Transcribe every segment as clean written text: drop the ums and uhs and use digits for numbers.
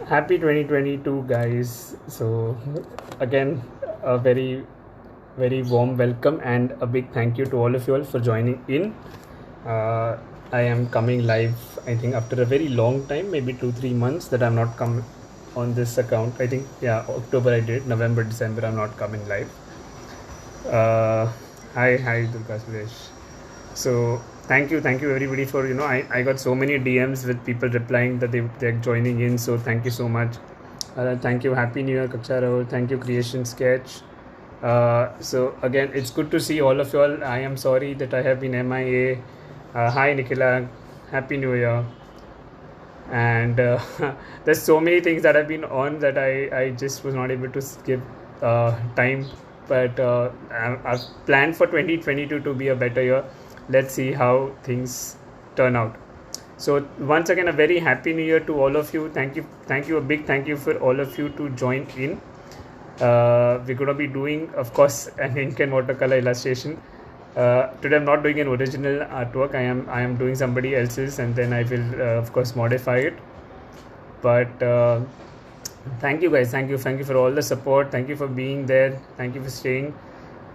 Happy 2022, guys. So, again, a very warm welcome and a big thank you to all of you all for joining in. Uh, I am coming live, I think, after a very long time, maybe 2-3 months that I'm not come on this account. I think, yeah, October I did, November, December, I'm not coming live. Uh, hi, Durga Suresh. So thank you everybody for I got so many DMs with people replying that they're joining in. So thank you so much. Thank you, Happy New Year, Kaksha Rahul. Thank you, Creation Sketch. So again, it's good to see all of you all. I am sorry that I have been MIA. Hi Nikhila, Happy New Year. And there's so many things that have been on that I just was not able to give time. But I've planned for 2022 to be a better year. Let's see how things turn out. So once again, a very happy new year to all of you. Thank you, a big thank you for all of you to join in. We're going to be doing, of course, an ink and watercolor illustration. Today I'm not doing an original artwork. I am doing somebody else's, and then I will of course modify it. But thank you guys, thank you for all the support. Thank you for being there. Thank you for staying.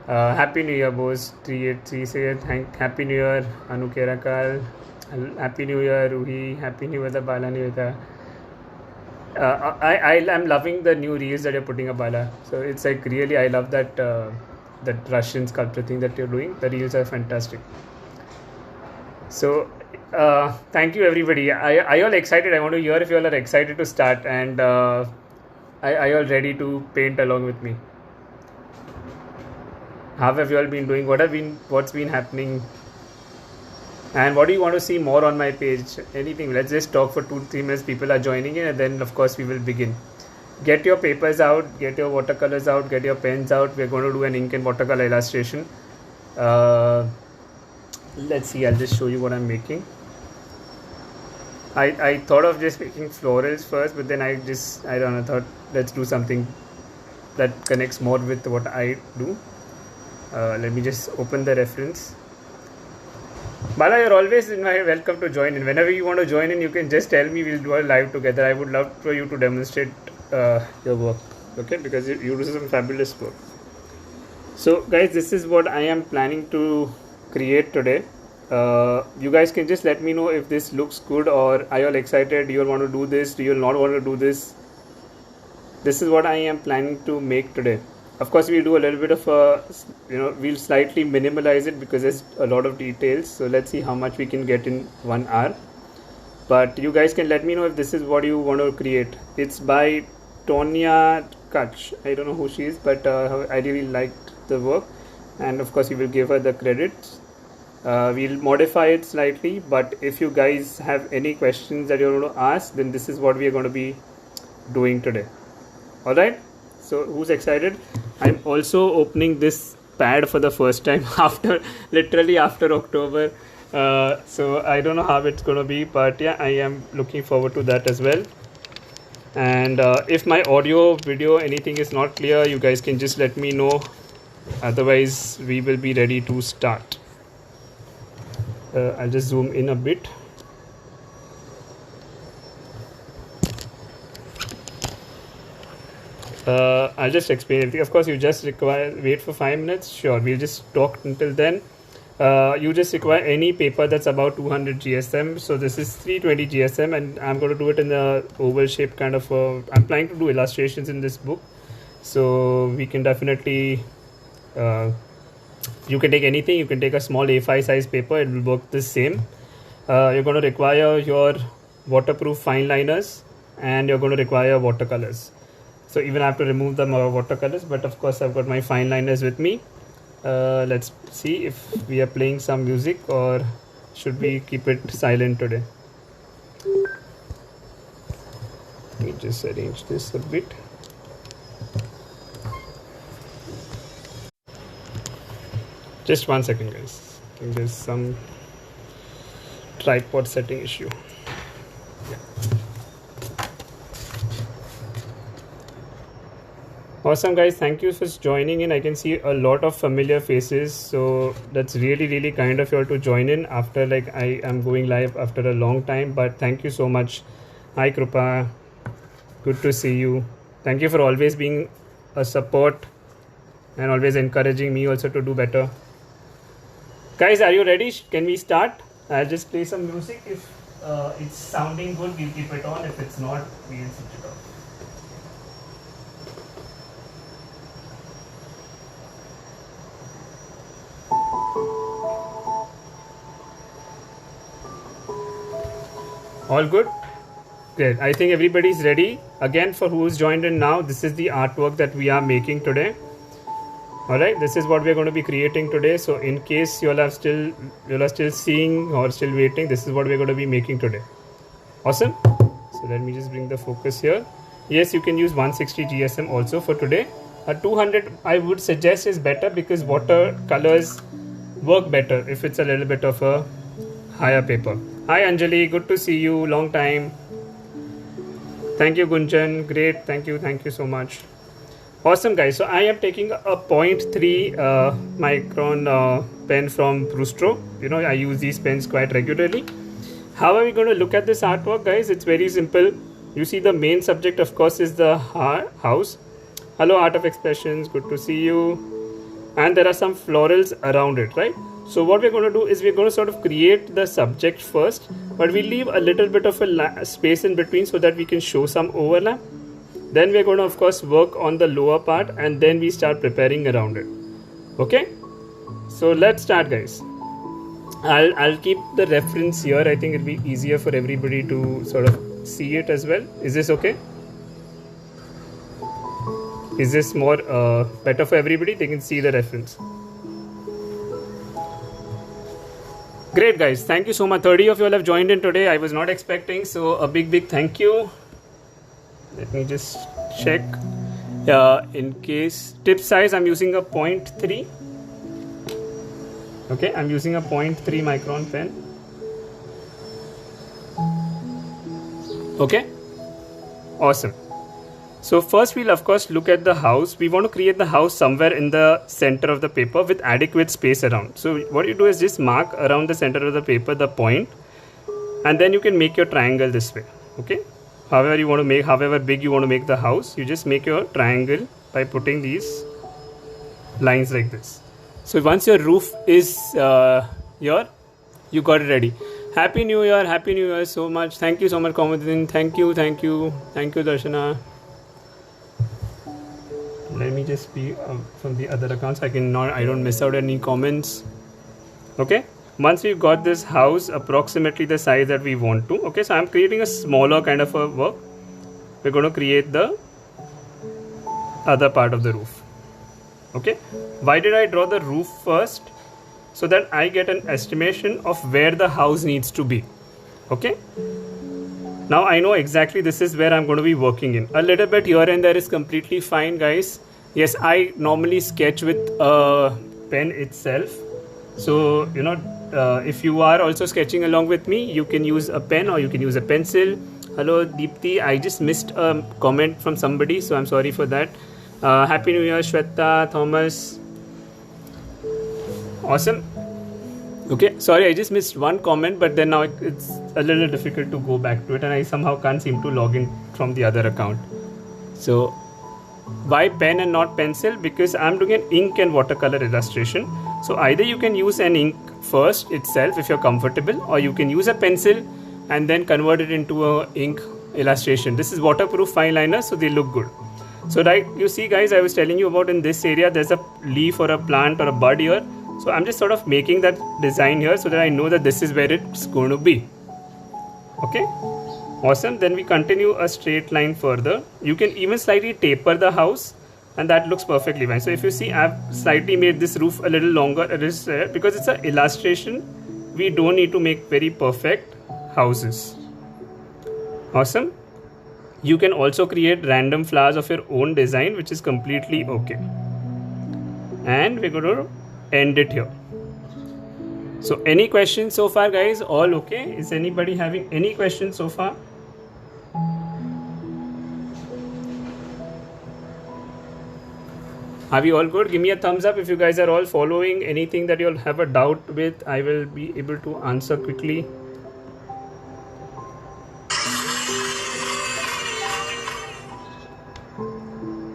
Happy New Year, boss. 383 say Happy New Year, Anu Kerakal. Happy New Year, Ruhi. Happy New Year, Bala Niveta. I am loving the new reels that you're putting up, Bala. So it's like really, I love that Russian sculpture thing that you're doing. The reels are fantastic. So thank you everybody. Are you all excited? I want to hear if you all are excited to start, and are you all ready to paint along with me? How have you all been doing? What's been happening? And what do you want to see more on my page? Anything? Let's just talk for 2-3 minutes. People are joining in, and then of course we will begin. Get your papers out, get your watercolors out, get your pens out. We're going to do an ink and watercolor illustration. Let's see, I'll just show you what I'm making. I thought of just making florals first, but then I don't know, thought let's do something that connects more with what I do. Let me just open the reference. Bala, you're always welcome to join in. Whenever you want to join in, you can just tell me. We'll do a live together. I would love for you to demonstrate your work, okay? Because you do some fabulous work. So, guys, this is what I am planning to create today. You guys can just let me know if this looks good, or are you all excited? Do you all want to do this? Do you all not want to do this? This is what I am planning to make today. Of course, we'll do a little bit of we'll slightly minimalize it because there's a lot of details. So let's see how much we can get in 1 hour. But you guys can let me know if this is what you want to create. It's by Tonya Kutch. I don't know who she is, but I really liked the work. And of course, we will give her the credits. We'll modify it slightly. But if you guys have any questions that you want to ask, then this is what we are going to be doing today. Alright? So who's excited? I'm also opening this pad for the first time literally after October. So I don't know how it's going to be, but yeah, I am looking forward to that as well. And if my audio, video, anything is not clear, you guys can just let me know. Otherwise, we will be ready to start. I'll just zoom in a bit. I'll just explain everything. Of course, you just wait for 5 minutes. Sure, we'll just talk until then. You just require any paper that's about 200 GSM. So this is 320 GSM, and I'm going to do it in the oval shape kind of. I'm planning to do illustrations in this book, so we can definitely. You can take anything. You can take a small A5 size paper. It will work the same. You're going to require your waterproof fine liners, and you're going to require watercolors. So even I have to remove the watercolors, but of course I've got my fine liners with me. Let's see if we are playing some music, or should we keep it silent today. Let me just arrange this a bit. Just 1 second, guys. I think there's some tripod setting issue. Awesome, guys. Thank you for joining in. I can see a lot of familiar faces, so that's really kind of you all to join in after, like, I am going live after a long time, but thank you so much. Hi Krupa. Good to see you. Thank you for always being a support and always encouraging me also to do better. Guys, are you ready? Can we start? I'll just play some music. If it's sounding good, we'll keep it on. If it's not, we'll switch it off. All good? Great. I think everybody's ready. Again, for who's joined in now, this is the artwork that we are making today. Alright, this is what we're going to be creating today. So in case you are still seeing or still waiting, this is what we're going to be making today. Awesome. So let me just bring the focus here. Yes, you can use 160 GSM also for today. 200 I would suggest is better because watercolors work better if it's a little bit of a higher paper. Hi Anjali, good to see you. Long time. Thank you Gunjan. Great. Thank you so much. Awesome guys. So I am taking a 0.3 micron pen from Brustro. You know, I use these pens quite regularly. How are we going to look at this artwork, guys? It's very simple. You see the main subject, of course, is the house. Hello Art of Expressions. Good to see you. And there are some florals around it, right? So what we're going to do is we're going to sort of create the subject first, but we leave a little bit of a space in between so that we can show some overlap. Then we're going to, of course, work on the lower part and then we start preparing around it. Okay? So let's start, guys. I'll keep the reference here. I think it'll be easier for everybody to sort of see it as well. Is this okay? Is this more better for everybody? They can see the reference. Great guys, thank you so much. 30 of you all have joined in today. I was not expecting, so a big thank you. Let me just check. In case tip size, I'm using a 0.3. Okay, I'm using a 0.3 micron pen. Okay, awesome. So first we'll of course look at the house. We want to create the house somewhere in the center of the paper with adequate space around. So what you do is just mark around the center of the paper the point, and then you can make your triangle this way. Okay, however you want to make, however big you want to make the house, you just make your triangle by putting these lines like this. So once your roof is here, you got it ready. Happy New Year so much. Thank you so much, Komadin. Thank you Darshana. Let me just be from the other accounts. I don't miss out any comments. Okay, once we've got this house approximately the size that we want to, okay, so I'm creating a smaller kind of a work. We're going to create the other part of the roof. Okay, why did I draw the roof first? So that I get an estimation of where the house needs to be. Okay, now I know exactly this is where I'm going to be working in. A little bit here and there is completely fine, guys. Yes, I normally sketch with a pen itself. So, you know, if you are also sketching along with me, you can use a pen or you can use a pencil. Hello, Deepthi. I just missed a comment from somebody, so I'm sorry for that. Happy New Year, Shweta, Thomas. Awesome. Okay, sorry, I just missed one comment, but then now it's a little difficult to go back to it, and I somehow can't seem to log in from the other account. So why pen and not pencil? Because I'm doing an ink and watercolor illustration. So either you can use an ink first itself if you're comfortable, or you can use a pencil and then convert it into a ink illustration. This is waterproof fine liner, so they look good. So right, you see guys, I was telling you about in this area there's a leaf or a plant or a bud here. So I'm just sort of making that design here so that I know that this is where it's going to be. Okay, awesome. Then we continue a straight line further. You can even slightly taper the house and that looks perfectly fine. So if you see, I've slightly made this roof a little longer. It is because it's an illustration. We don't need to make very perfect houses. Awesome. You can also create random flowers of your own design, which is completely okay. And we're going to end it here. So any questions so far, guys? All okay? Is anybody having any questions so far? Are we all good? Give me a thumbs up if you guys are all following. Anything that you'll have a doubt with, I will be able to answer quickly.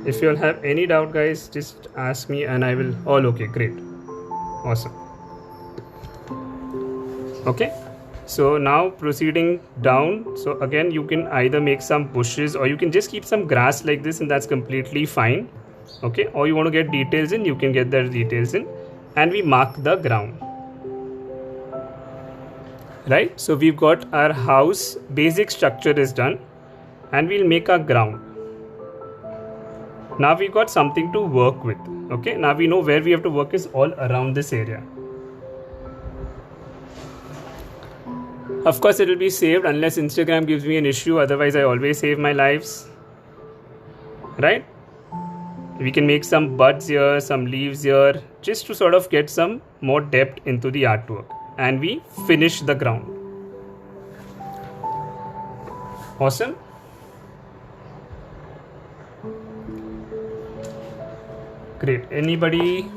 If you all have any doubt, guys, just ask me and I will. All okay, great, awesome. Okay, so now proceeding down. So again, you can either make some bushes or you can just keep some grass like this, and that's completely fine. Okay, or you want to get details in, you can get the details in, and we mark the ground. Right, so we've got our house basic structure is done, and we'll make our ground. Now we've got something to work with. Okay, now we know where we have to work is all around this area. Of course, it will be saved unless Instagram gives me an issue. Otherwise, I always save my lives. Right? We can make some buds here, some leaves here, just to sort of get some more depth into the artwork. And we finish the ground. Awesome. Great. Anybody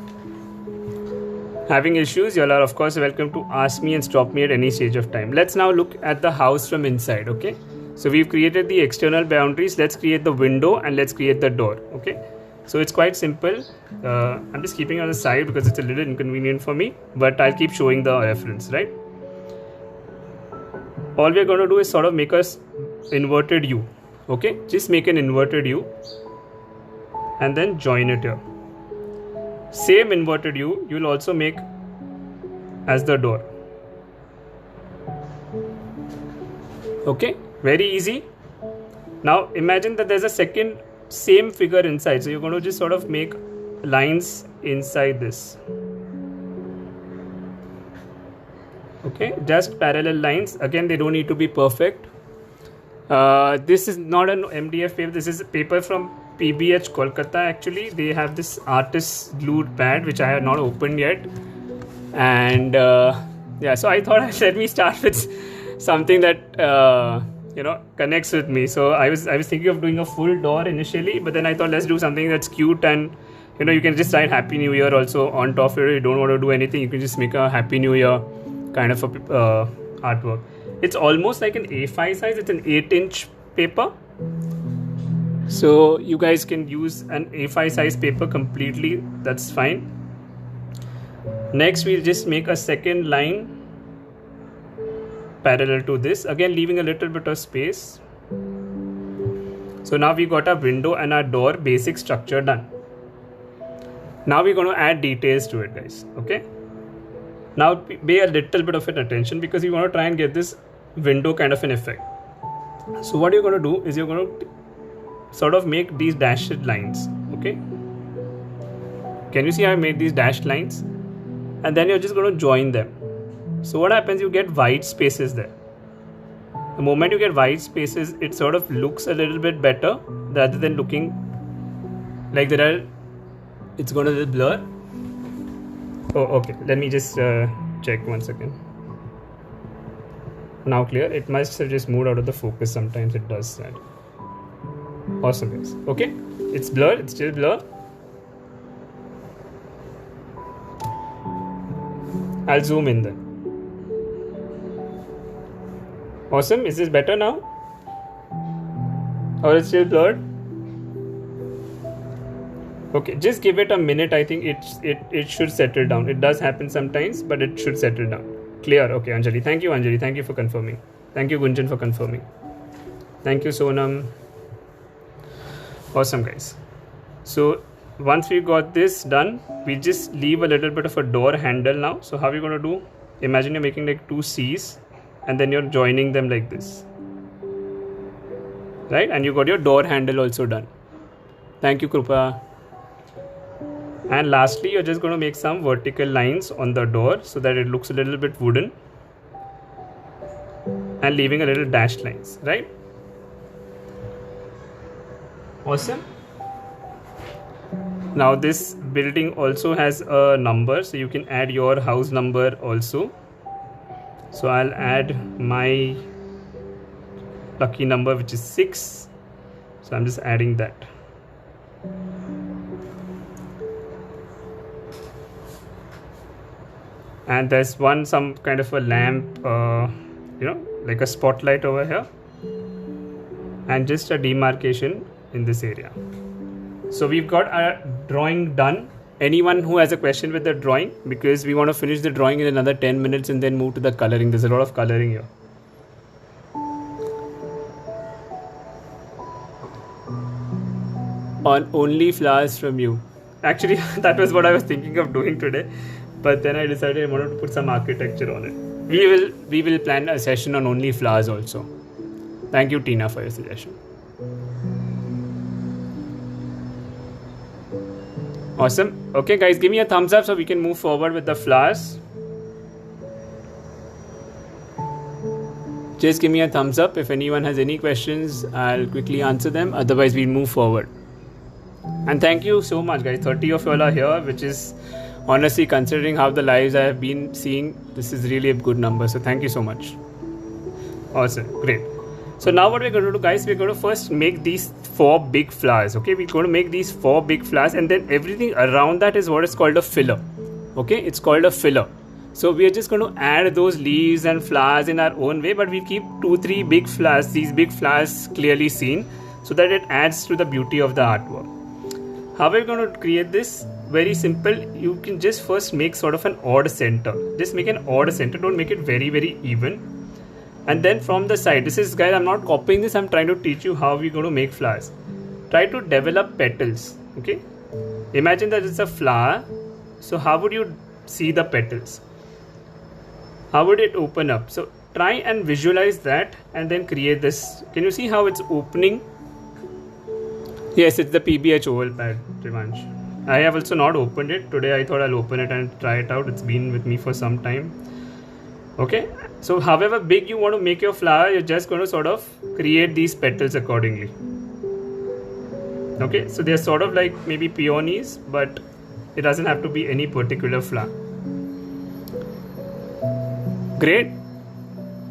having issues? You all are of course welcome to ask me and stop me at any stage of time. Let's now look at the house from inside. Okay, so we've created the external boundaries. Let's create the window and let's create the door. Okay, so it's quite simple. I'm just keeping it on the side because it's a little inconvenient for me, but I'll keep showing the reference. Right, all we're going to do is sort of make us inverted U. Okay, just make an inverted U and then join it here. Same inverted U you will also make as the door. Okay, very easy. Now imagine that there's a second same figure inside, so you're going to just sort of make lines inside this. Okay, just parallel lines. Again, they don't need to be perfect. This is not an MDF paper, this is paper from PBH Kolkata. Actually, they have this artist glued pad which I have not opened yet, and yeah, so I thought let me start with something that connects with me. So I was thinking of doing a full door initially, but then I thought let's do something that's cute, and you can just write Happy New Year also on top of it. You don't want to do anything, you can just make a Happy New Year kind of a artwork. It's almost like an A5 size. It's an 8-inch paper. So you guys can use an A5 size paper completely. That's fine. Next, we'll just make a second line parallel to this. Again, leaving a little bit of space. So now we got our window and our door basic structure done. Now we're going to add details to it, guys. Okay. Now pay a little bit of attention because we want to try and get this window kind of an effect. So what you're going to do is you're going to sort of make these dashed lines. Okay, can you see how I made these dashed lines? And then you're just going to join them. So what happens, you get white spaces there. The moment you get white spaces, it sort of looks a little bit better rather than looking like it's going to blur. Oh, okay, let me just check one second. Now clear. It must have just moved out of the focus. Sometimes it does that. Awesome, guys. Okay, it's blurred. It's still blur. I'll zoom in then. Awesome. Is this better now? Or it's still blurred? Okay, just give it a minute. I think it should settle down. It does happen sometimes, but it should settle down. Clear. Okay, Anjali. Thank you, Anjali. Thank you for confirming. Thank you, Gunjan, for confirming. Thank you, Sonam. Awesome, guys. So once we got this done, we just leave a little bit of a door handle now. So how are we going to do? Imagine you're making like two C's and then you're joining them like this. Right? And you got your door handle also done. Thank you, Krupa. And lastly, you're just going to make some vertical lines on the door so that it looks a little bit wooden, and leaving a little dashed lines, right? Awesome. Now this building also has a number, so you can add your house number also. So I'll add my lucky number, which is 6. So I'm just adding that. And there's some kind of a lamp, like a spotlight over here, and just a demarcation in this area. So we've got our drawing done. Anyone who has a question with the drawing, because we want to finish the drawing in another 10 minutes and then move to the coloring. There's a lot of coloring here. On only flowers from you. Actually, that was what I was thinking of doing today, but then I decided I wanted to put some architecture on it. We will plan a session on only flowers also. Thank you, Tina, for your suggestion. Awesome. Okay, guys, give me a thumbs up so we can move forward with the flowers. Just give me a thumbs up. If anyone has any questions, I'll quickly answer them. Otherwise, we'll move forward. And thank you so much, guys. 30 of you all are here, which is honestly, considering how the lives I have been seeing, this is really a good number. So thank you so much. Awesome. Great. So now what we're going to do, guys, we're going to first make these 4 big flowers. Okay, we're going to make these 4 big flowers, and then everything around that is what is called a filler. Okay, it's called a filler. So we are just going to add those leaves and flowers in our own way, but we keep 2-3 big flowers, these big flowers clearly seen, so that it adds to the beauty of the artwork. How are we going to create this? Very simple. You can just first make sort of an odd center. Just make an odd center. Don't make it very, very even. And then from the side, this is, guys, I'm not copying this. I'm trying to teach you how we're going to make flowers. Try to develop petals. Okay. Imagine that it's a flower. So how would you see the petals? How would it open up? So try and visualize that and then create this. Can you see how it's opening? Yes, it's the PBH oval pad, Rivansh. I have also not opened it. Today I thought I'll open it and try it out. It's been with me for some time. Okay. So however big you want to make your flower, you're just going to sort of create these petals accordingly. Okay. So they're sort of like maybe peonies, but it doesn't have to be any particular flower. Great.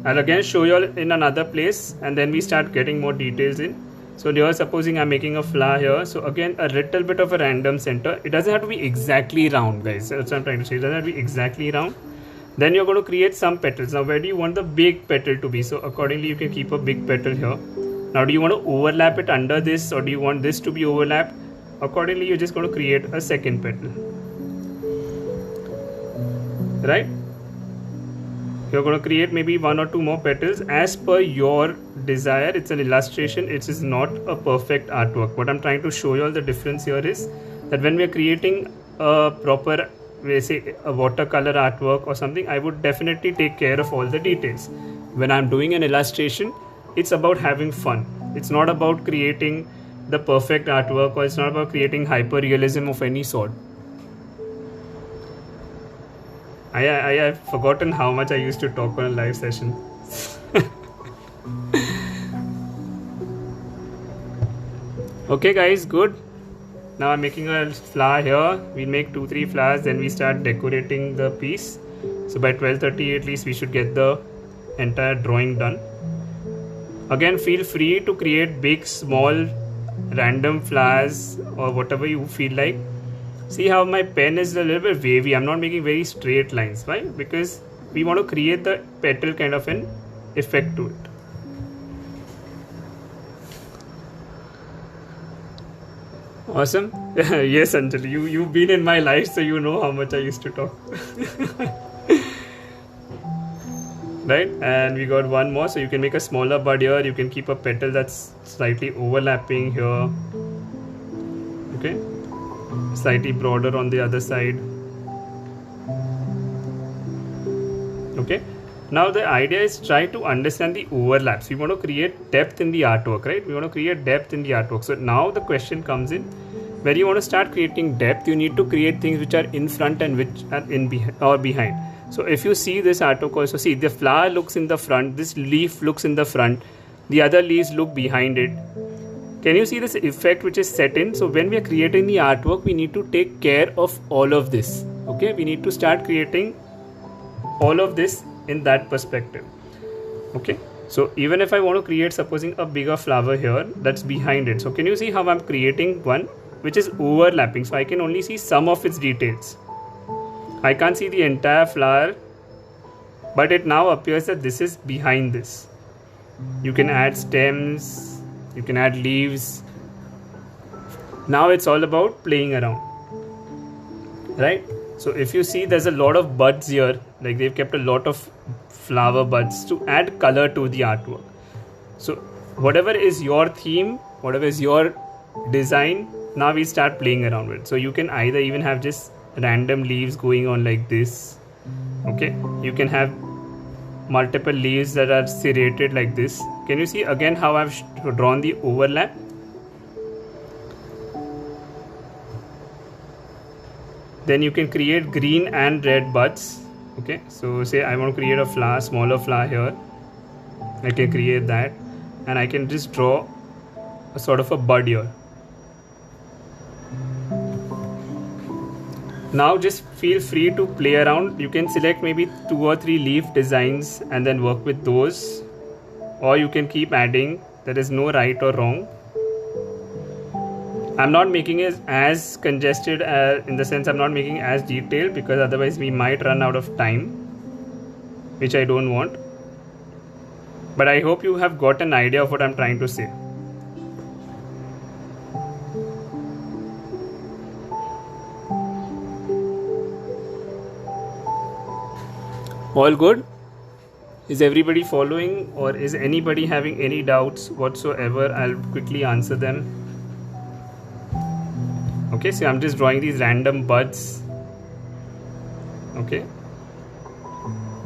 I'll again show you all in another place and then we start getting more details in. So here, supposing I'm making a flower here. So again, a little bit of a random center. It doesn't have to be exactly round, guys. That's what I'm trying to say. It doesn't have to be exactly round. Then you're going to create some petals. Now, where do you want the big petal to be? So accordingly, you can keep a big petal here. Now, do you want to overlap it under this, or do you want this to be overlapped? Accordingly, you're just going to create a second petal. Right? You're going to create maybe 1 or 2 more petals as per your desire. It's an illustration. It is not a perfect artwork. What I'm trying to show you all the difference here is that when we're creating a proper, say a watercolor artwork or something, I would definitely take care of all the details. When I'm doing an illustration, it's about having fun. It's not about creating the perfect artwork, or it's not about creating hyper realism of any sort. I have forgotten how much I used to talk on a live session. Okay, guys, good. Now I'm making a flower here. We make 2-3 flowers, then we start decorating the piece. So by 12:30 at least we should get the entire drawing done. Again, feel free to create big, small, random flowers or whatever you feel like. See how my pen is a little bit wavy. I'm not making very straight lines. Why? Because we want to create the petal kind of an effect to it. Awesome. Yes, Anjali, you've been in my life, so you know how much I used to talk. Right? And we got one more, so you can make a smaller bud here. You can keep a petal that's slightly overlapping here. Okay? Slightly broader on the other side. Okay? Now the idea is try to understand the overlaps. We want to create depth in the artwork, right? We want to create depth in the artwork. So now the question comes in, where you want to start creating depth, you need to create things which are in front and which are in behind. So if you see this artwork also, see the flower looks in the front, this leaf looks in the front, the other leaves look behind it. Can you see this effect which is set in? So when we are creating the artwork, we need to take care of all of this. Okay, we need to start creating all of this in that perspective. Okay, so even if I want to create, supposing a bigger flower here that's behind it, so can you see how I'm creating one which is overlapping? So I can only see some of its details. I can't see the entire flower, but it now appears that this is behind this. You can add stems, you can add leaves, Now it's all about playing around, right? So if you see, there's a lot of buds here, like they've kept a lot of flower buds to add color to the artwork. So whatever is your theme, whatever is your design, now we start playing around with it. So you can either even have just random leaves going on like this, okay? You can have multiple leaves that are serrated like this. Can you see again how I've drawn the overlap? Then you can create green and red buds, okay? So say I want to create a flower, smaller flower here, I can create that, and I can just draw a sort of a bud here. Now just feel free to play around. You can select maybe 2 or 3 leaf designs and then work with those, or you can keep adding. There is no right or wrong. I'm not making it as congested in the sense I'm not making as detailed, because otherwise we might run out of time, which I don't want. But I hope you have got an idea of what I'm trying to say. All good? Is everybody following, or is anybody having any doubts whatsoever? I'll quickly answer them. Okay, so I'm just drawing these random buds, okay,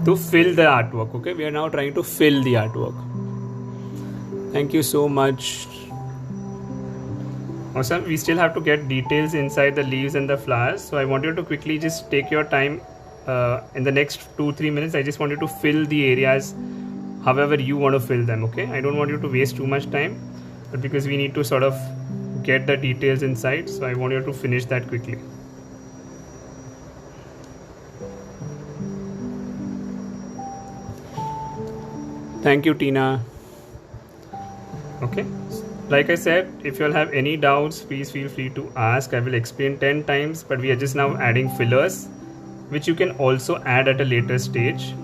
to fill the artwork. Okay, we are now trying to fill the artwork. Thank you so much. Awesome. We still have to get details inside the leaves and the flowers, so I want you to quickly just take your time. In the next 2-3 minutes, I just want you to fill the areas however you want to fill them. Okay, I don't want you to waste too much time, but because we need to sort of get the details inside, so I want you to finish that quickly. Thank you, Tina. Okay, like I said, if you all have any doubts, please feel free to ask. I will explain 10 times, but we are just now adding fillers, which you can also add at a later stage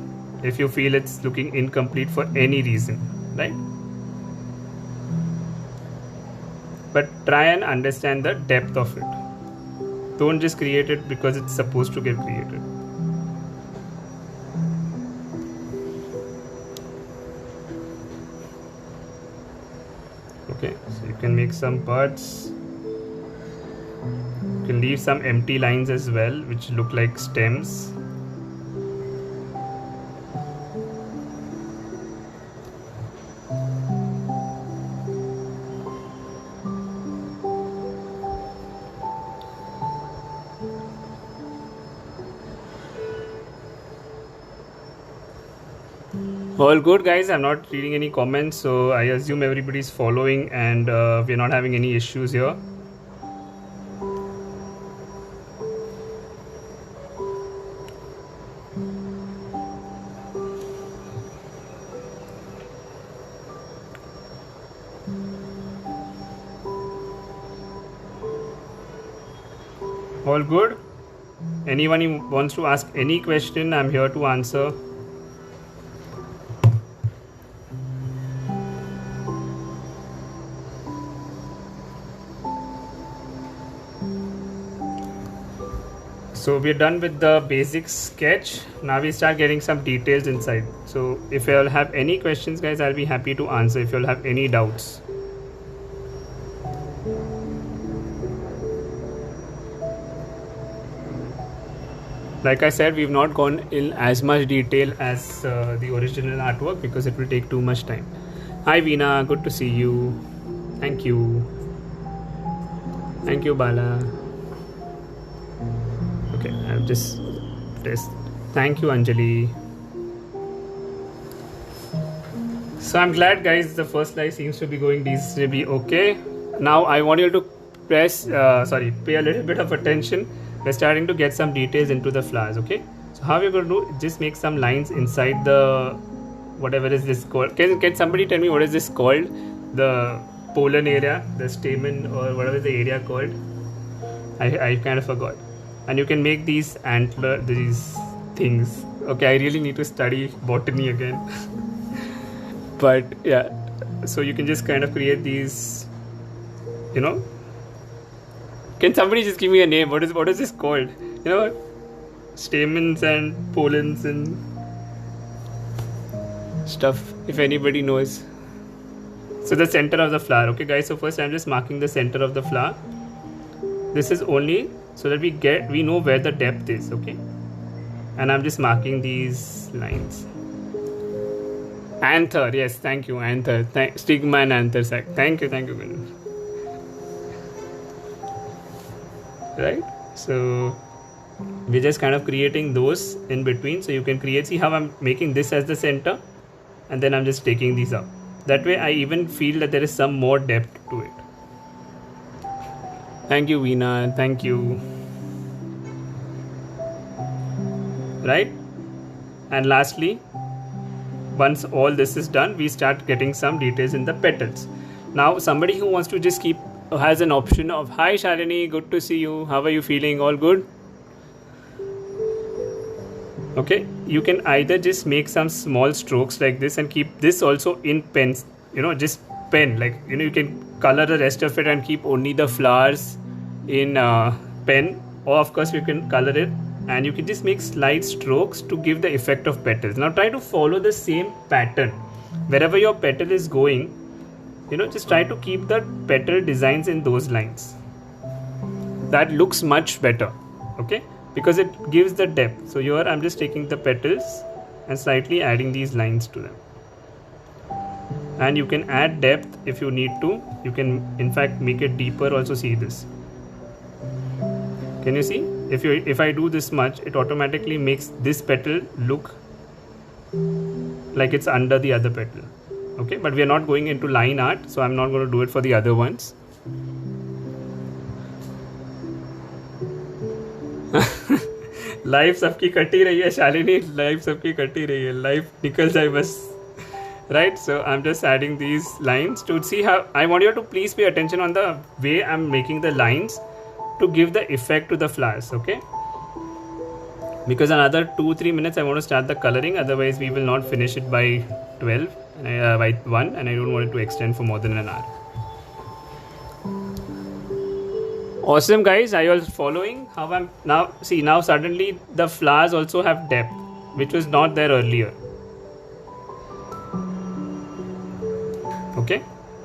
if you feel it's looking incomplete for any reason, right? But try and understand the depth of it. Don't just create it because it's supposed to get created. Okay, so you can make some buds. You can leave some empty lines as well, which look like stems. All good, guys. I'm not reading any comments, so I assume everybody's following, and we're not having any issues here. All good? Anyone who wants to ask any question, I'm here to answer. So we're done with the basic sketch. Now we start getting some details inside. So if you all have any questions, guys, I'll be happy to answer if you all have any doubts. Like I said, we've not gone in as much detail as the original artwork because it will take too much time. Hi Veena, good to see you. Thank you. Thank you, Bala. Okay, I've just test. Thank you, Anjali. So I'm glad, guys, the first live seems to be going reasonably okay. Now I want you to pay a little bit of attention. We're starting to get some details into the flowers, okay? So how we're going to do, just make some lines inside the, whatever is this called. Can somebody tell me what is this called? The pollen area, the stamen, or whatever is the area called? I kind of forgot. And you can make these things. Okay, I really need to study botany again. But yeah, so you can just kind of create these, Can somebody just give me a name? What is this called? You know, stamens and pollens and stuff, if anybody knows. So the center of the flower. Okay guys, so first I'm just marking the center of the flower. This is only so that we know where the depth is. Okay, and I'm just marking these lines. Anther, yes, thank you. Anther, stigma and anther sac. Thank you. Right, so we're just kind of creating those in between. So you can see how I'm making this as the center, and then I'm just taking these up. That way I even feel that there is some more depth to it. Thank you, Veena. Thank you. Right, and lastly, once all this is done, we start getting some details in the petals. Now somebody who wants to just has an option of, hi Shalini, good to see you, how are you feeling, all good? Okay, you can either just make some small strokes like this and keep this also in pens, just pen, like you can color the rest of it and keep only the flowers in pen, or of course you can color it and you can just make slight strokes to give the effect of petals. Now try to follow the same pattern wherever your petal is going. Just try to keep the petal designs in those lines. That looks much better, okay, because it gives the depth. So here I'm just taking the petals and slightly adding these lines to them, and you can add depth if you need to. You can in fact make it deeper also. See this, can you see? If I do this much, it automatically makes this petal look like it's under the other petal. Okay, but we are not going into line art, so I'm not going to do it for the other ones. Life सबकी कटी रही है Shalini, life सबकी कटी रही है, life निकल जाए बस. Right, so I'm just adding these lines to see how I want you to please pay attention on the way I'm making the lines to give the effect to the flowers. Okay, because another 2-3 minutes I want to start the coloring, otherwise we will not finish it by 12 by 1, and I don't want it to extend for more than an hour. Awesome guys, are you all following how I'm now? See, now suddenly the flowers also have depth, which was not there earlier. Okay,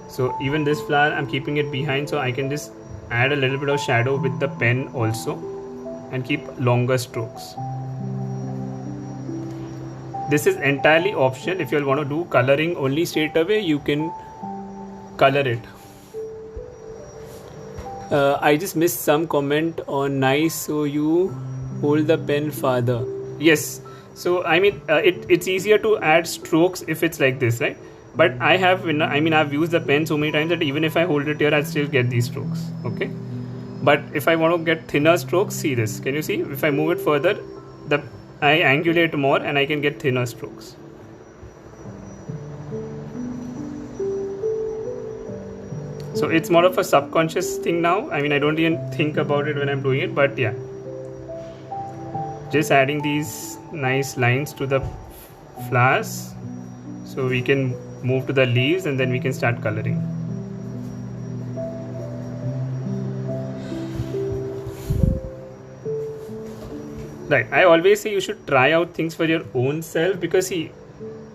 so even this flower I'm keeping it behind, so I can just add a little bit of shadow with the pen also and keep longer strokes. This is entirely optional. If you want to do coloring only straight away, you can color it. I just missed some comment on nice, so you hold the pen farther. Yes, so I mean it's easier to add strokes if it's like this, right? But I've used the pen so many times that even if I hold it here, I still get these strokes. Okay, but if I want to get thinner strokes, see this, can you see? If I move it further, I angulate more and I can get thinner strokes. So it's more of a subconscious thing now. I mean, I don't even think about it when I'm doing it, but yeah, just adding these nice lines to the flowers so we can move to the leaves and then we can start coloring. Right, I always say you should try out things for your own self, because see,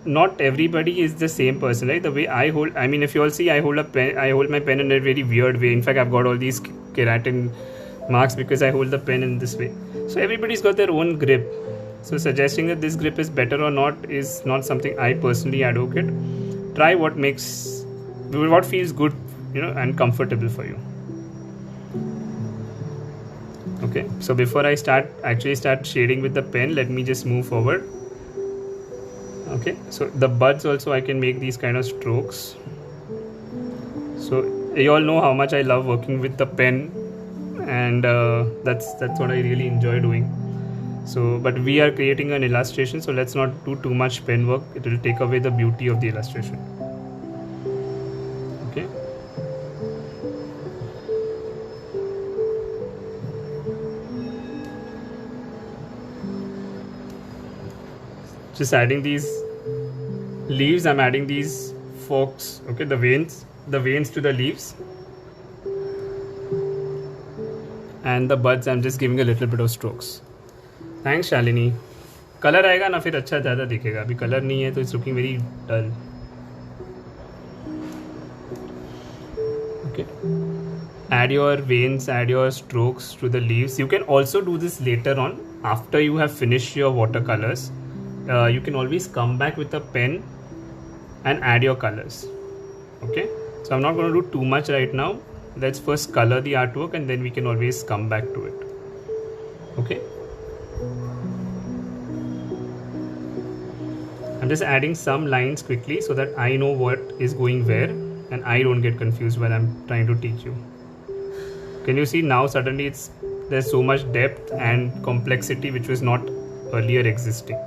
not everybody is the same person, right? The way I hold, I mean, if you all see, I hold my pen in a very weird way. In fact, I've got all these keratin marks because I hold the pen in this way. So everybody's got their own grip. So suggesting that this grip is better or not is not something I personally advocate. Try what feels good, and comfortable for you. Okay, so before I start shading with the pen, let me just move forward. Okay, so the buds also I can make these kind of strokes. So you all know how much I love working with the pen, and that's what I really enjoy doing. So, but we are creating an illustration, so let's not do too much pen work. It will take away the beauty of the illustration. Okay. Just adding these leaves, I'm adding these forks, okay, the veins to the leaves. and the buds I'm just giving a little bit of strokes. Thanks Shalini. Colour आएगा ना फिर अच्छा ज़्यादा दिखेगा. अभी colour नहीं है तो it's looking very dull. Okay. Add your veins, add your strokes to the leaves. You can also do this later on after you have finished your watercolors. You can always come back with a pen and add your colors. Okay, so I'm not going to do too much right now. Let's first color the artwork and then we can always come back to it. Okay, I'm just adding some lines quickly so that I know what is going where and I don't get confused while I'm trying to teach you. Can you see now suddenly there's so much depth and complexity which was not earlier existing.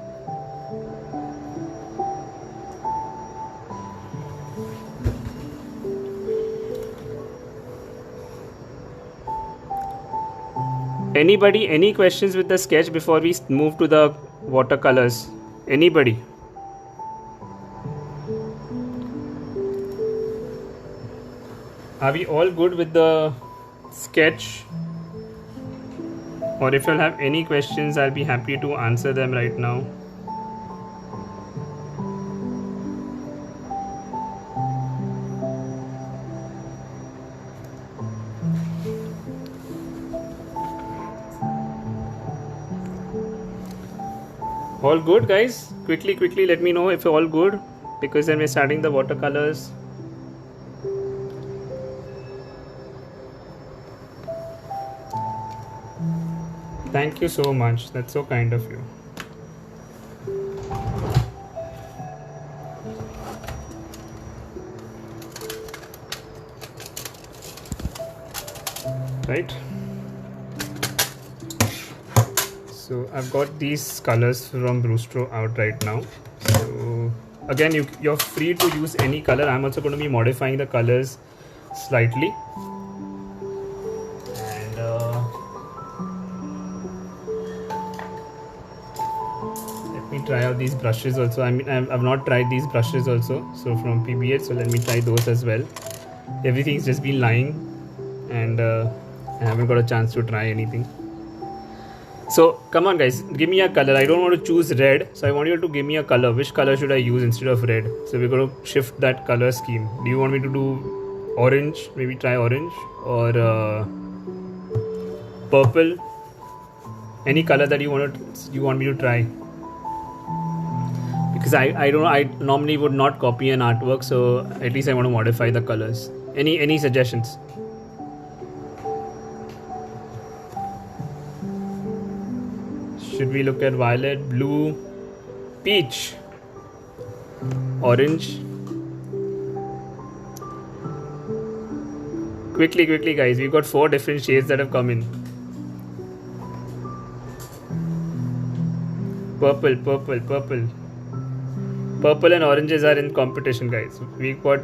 Anybody, any questions with the sketch before we move to the watercolors? Anybody? Are we all good with the sketch? Or if you'll have any questions, I'll be happy to answer them right now. All good, guys? Quickly, let me know if you're all good, because then we're starting the watercolors. Thank you so much. That's so kind of you. Right? So I've got these colors from Brustro out right now. So again, you're free to use any color. I'm also going to be modifying the colors slightly. And let me try out these brushes also. I mean, I've not tried these brushes also. So from PBH, so let me try those as well. Everything's just been lying and I haven't got a chance to try anything. So come on guys, give me a color. I don't want to choose red, so I want you to give me a color. Which color should I use instead of red? So we're going to shift that color scheme. Do you want me to do orange? Maybe try orange or purple? Any color that you want me to try? Because I don't know, I normally would not copy an artwork, so at least I want to modify the colors. Any suggestions? Should we look at violet, blue, peach, orange? Quickly guys, we've got 4 different shades that have come in. Purple and oranges are in competition, guys. We've got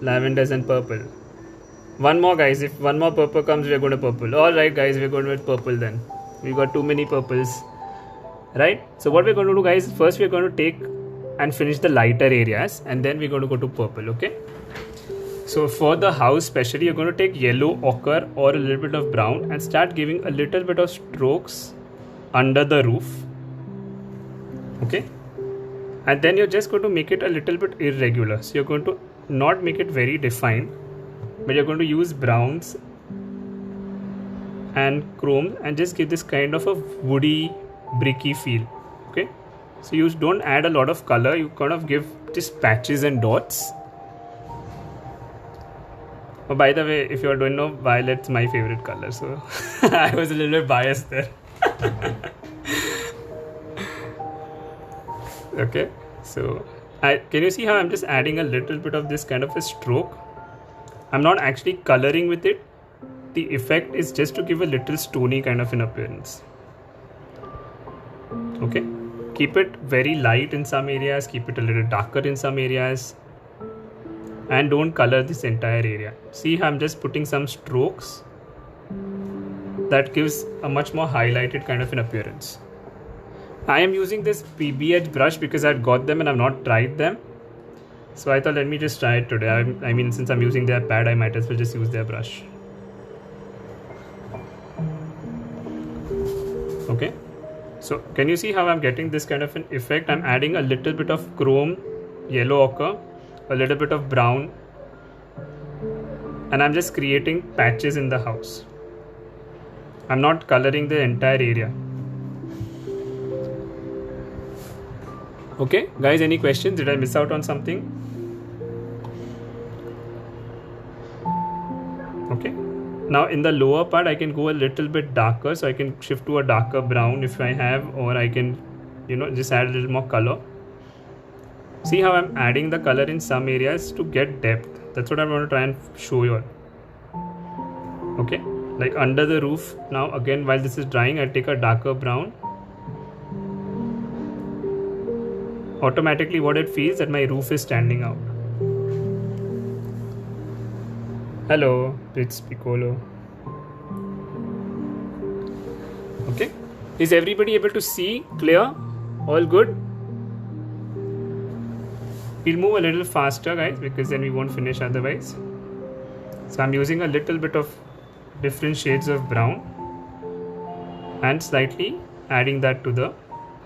lavenders and purple. One more, guys. If one more purple comes, we're going to purple. Alright guys, we're going with purple then. We got too many purples, right? So what we're going to do, guys, first we're going to take and finish the lighter areas and then we're going to go to purple. Okay, so for the house especially, you're going to take yellow, ochre or a little bit of brown and start giving a little bit of strokes under the roof. Okay, and then you're just going to make it a little bit irregular. So you're going to not make it very defined, but you're going to use browns and chrome and just give this kind of a woody, bricky feel. Okay, so you don't add a lot of color, you kind of give just patches and dots. Oh, by the way, if you don't know, violet's my favorite color, so I was a little bit biased there. Okay, so can you see how I'm just adding a little bit of this kind of a stroke? I'm not actually coloring with it. The effect is just to give a little stony kind of an appearance. Okay, keep it very light in some areas, keep it a little darker in some areas, and don't color this entire area. See how I'm just putting some strokes that gives a much more highlighted kind of an appearance. I am using this PBH brush because I've got them and I've not tried them, so I thought let me just try it today. I mean, since I'm using their pad, I might as well just use their brush. So can you see how I'm getting this kind of an effect? I'm adding a little bit of chrome, yellow ochre, a little bit of brown, and I'm just creating patches in the house. I'm not coloring the entire area. Okay, guys, any questions? Did I miss out on something? Okay, now in the lower part I can go a little bit darker, so I can shift to a darker brown if I have, or I can, just add a little more color. See how I'm adding the color in some areas to get depth. That's what I'm going to try and show you all. Okay, like under the roof. Now again, while this is drying, I take a darker brown. Automatically what it feels that my roof is standing out. Hello, it's Piccolo. Okay, is everybody able to see clear? All good? We'll move a little faster, guys, because then we won't finish otherwise. So I'm using a little bit of different shades of brown and slightly adding that to the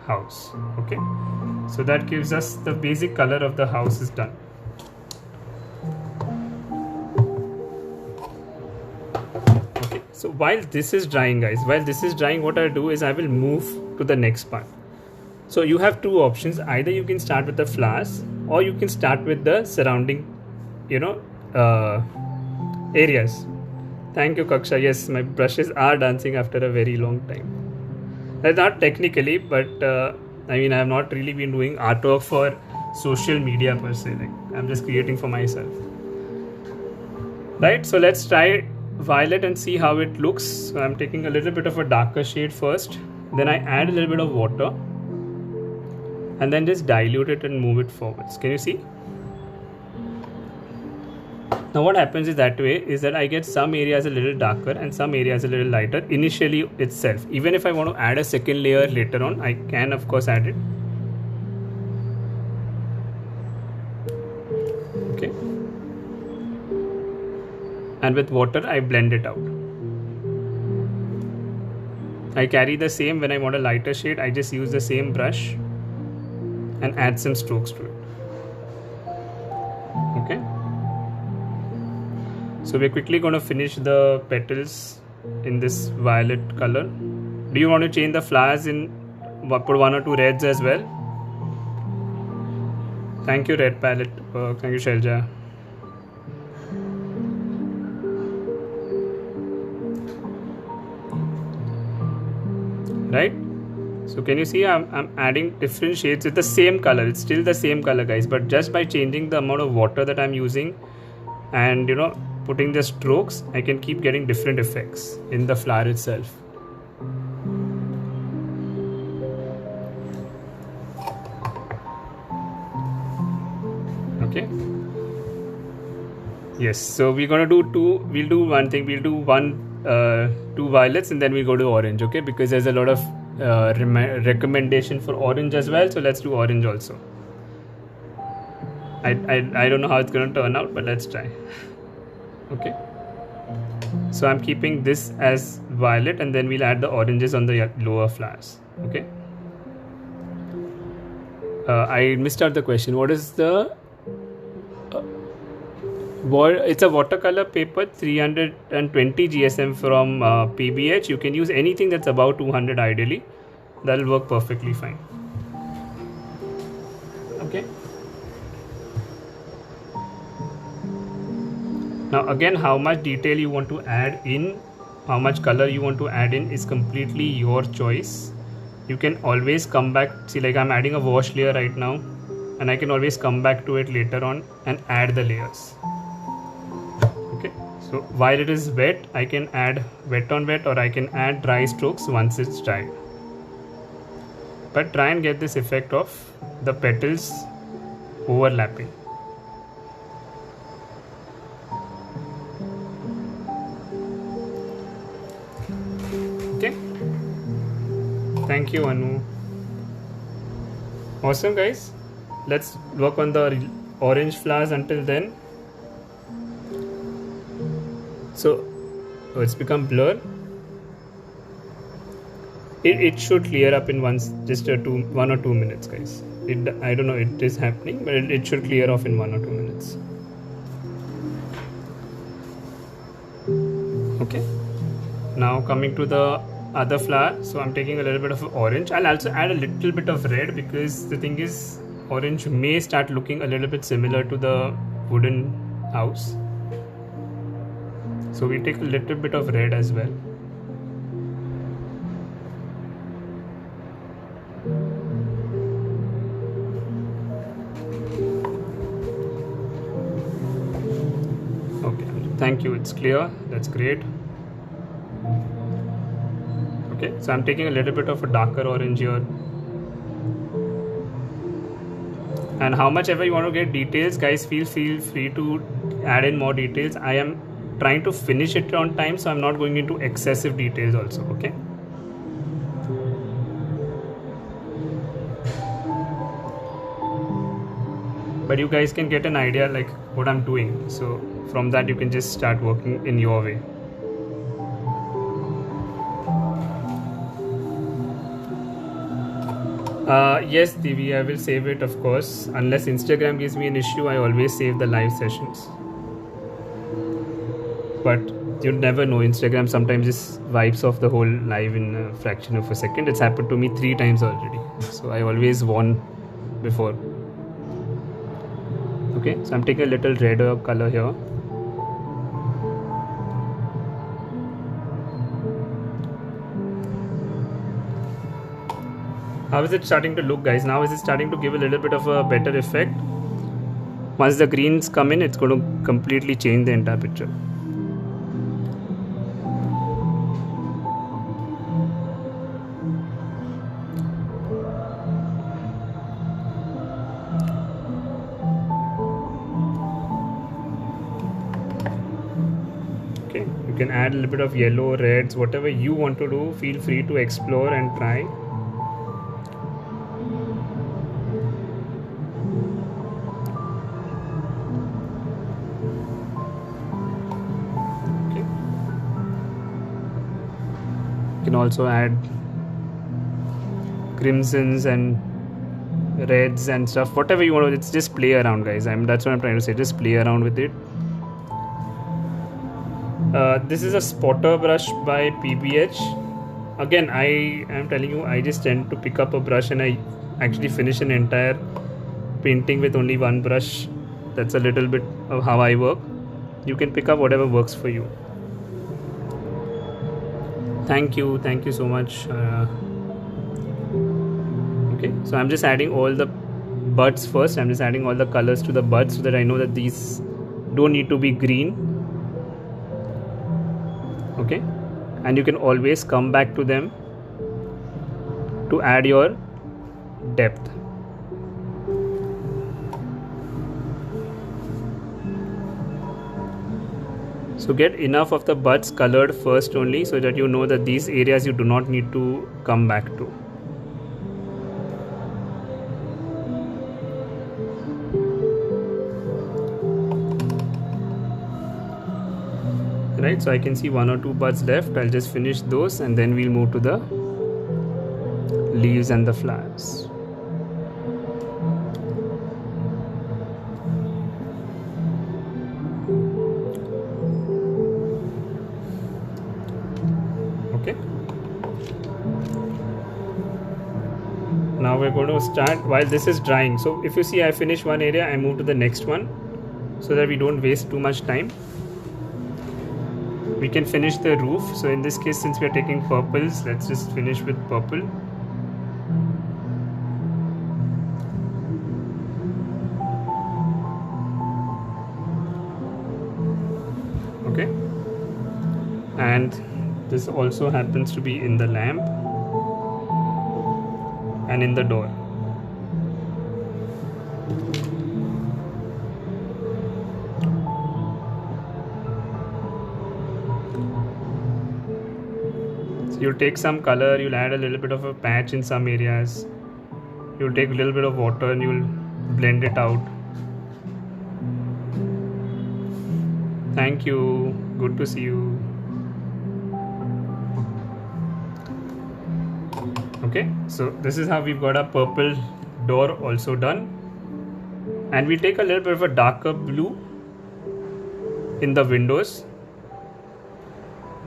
house. Okay, so that gives us the basic color of the house is done. Okay, so while this is drying, guys, what I'll do is I will move to the next part. So you have two options. Either you can start with the flowers, or you can start with the surrounding areas. Thank you, Kaksha. Yes, my brushes are dancing after a very long time. That's not technically, but I have not really been doing artwork for social media per se. Like, I'm just creating for myself. Right, so let's try violet and see how it looks. So I'm taking a little bit of a darker shade first, then I add a little bit of water, and then just dilute it and move it forwards. Can you see? Now what happens is that I get some areas a little darker and some areas a little lighter initially itself. Even if I want to add a second layer later on, I can of course add it. Okay. And with water I blend it out. I carry the same when I want a lighter shade. I just use the same brush and add some strokes to it. Okay. So we're quickly going to finish the petals in this violet color. Do you want to change the flowers in, put one or two reds as well? Thank you, Red Palette. Thank you, Shelja. Right? So can you see I'm adding different shades with the same color. It's still the same color, guys, but just by changing the amount of water that I'm using and putting the strokes, I can keep getting different effects in the flower itself. Okay. Yes, so we're gonna do we'll do one thing. We'll do two violets and then we'll go to orange. Okay, because there's a lot of recommendation for orange as well, so let's do orange also. I don't know how it's gonna turn out, but let's try. Okay, so I'm keeping this as violet and then we'll add the oranges on the lower flowers. Okay, I missed out the question. What is the it's a watercolor paper, 320 GSM from PBH. You can use anything that's about 200 ideally. That'll work perfectly fine. Okay. Now again, how much detail you want to add in, how much color you want to add in is completely your choice. You can always come back. See, like I'm adding a wash layer right now, and I can always come back to it later on and add the layers. Okay, so while it is wet, I can add wet on wet, or I can add dry strokes once it's dried. But try and get this effect of the petals overlapping. Okay, thank you, Anu. Awesome, guys. Let's work on the orange flowers until then. So it's become blur. It should clear up in just 1 or 2 minutes, guys. I don't know it is happening, but it should clear off in 1 or 2 minutes. Okay. Now coming to the other flower, so I'm taking a little bit of orange. I'll also add a little bit of red because the thing is, orange may start looking a little bit similar to the wooden house. So we take a little bit of red as well. Okay, thank you, it's clear, that's great. Okay, so I'm taking a little bit of a darker orange here. And how much ever you want to get details, guys, feel free to add in more details. I am trying to finish it on time, so I'm not going into excessive details also, okay? But you guys can get an idea like what I'm doing, so from that you can just start working in your way. Yes, TV, I will save it, of course. Unless Instagram gives me an issue, I always save the live sessions. But you never know, Instagram sometimes just wipes off the whole live in a fraction of a second. It's happened to me 3 times already. So I always warn before. Okay, so I'm taking a little redder color here. How is it starting to look, guys? Now is it starting to give a little bit of a better effect? Once the greens come in, it's going to completely change the entire picture. Okay, you can add a little bit of yellow, reds, whatever you want to do. Feel free to explore and try. Can also add crimsons and reds and stuff, whatever you want to. It's just play around, guys. That's what I'm trying to say, just play around with it. This is a spotter brush by PBH. Again, I am telling you, I just tend to pick up a brush and I actually finish an entire painting with only one brush. That's a little bit of how I work. You can pick up whatever works for you. Thank you so much. Okay, so I'm just adding all the buds first. I'm just adding all the colors to the buds so that I know that these don't need to be green. Okay, and you can always come back to them to add your depth. So get enough of the buds colored first only, so that you know that these areas you do not need to come back to. Right, so I can see 1 or 2 buds left. I'll just finish those and then we'll move to the leaves and the flowers. Okay, now we're going to start while this is drying. So if you see, I finish one area, I move to the next one so that we don't waste too much time. We can finish the roof. So in this case, since we are taking purples, let's just finish with purple. Okay, and this also happens to be in the lamp and in the door. You'll take some color, you'll add a little bit of a patch in some areas, you'll take a little bit of water and you'll blend it out. Thank you, good to see you. Okay, so this is how we've got our purple door also done, and we take a little bit of a darker blue in the windows.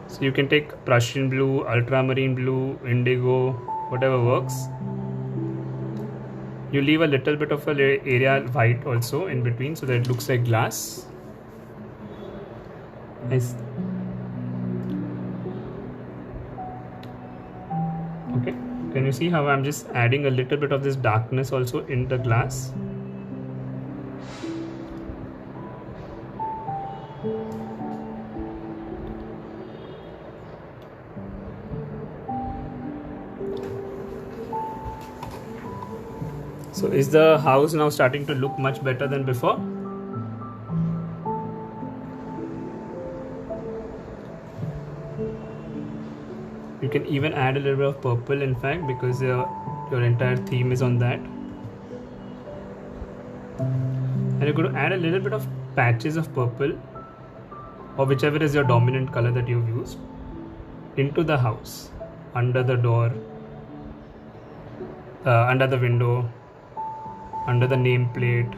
So you can take Prussian blue, ultramarine blue, indigo, whatever works. You leave a little bit of a area white also in between so that it looks like glass. Nice. Okay, can you see how I'm just adding a little bit of this darkness also in the glass? So is the house now starting to look much better than before? You can even add a little bit of purple, in fact, because your entire theme is on that. And you're going to add a little bit of patches of purple, or whichever is your dominant color that you've used, into the house, under the door, under the window, under the nameplate.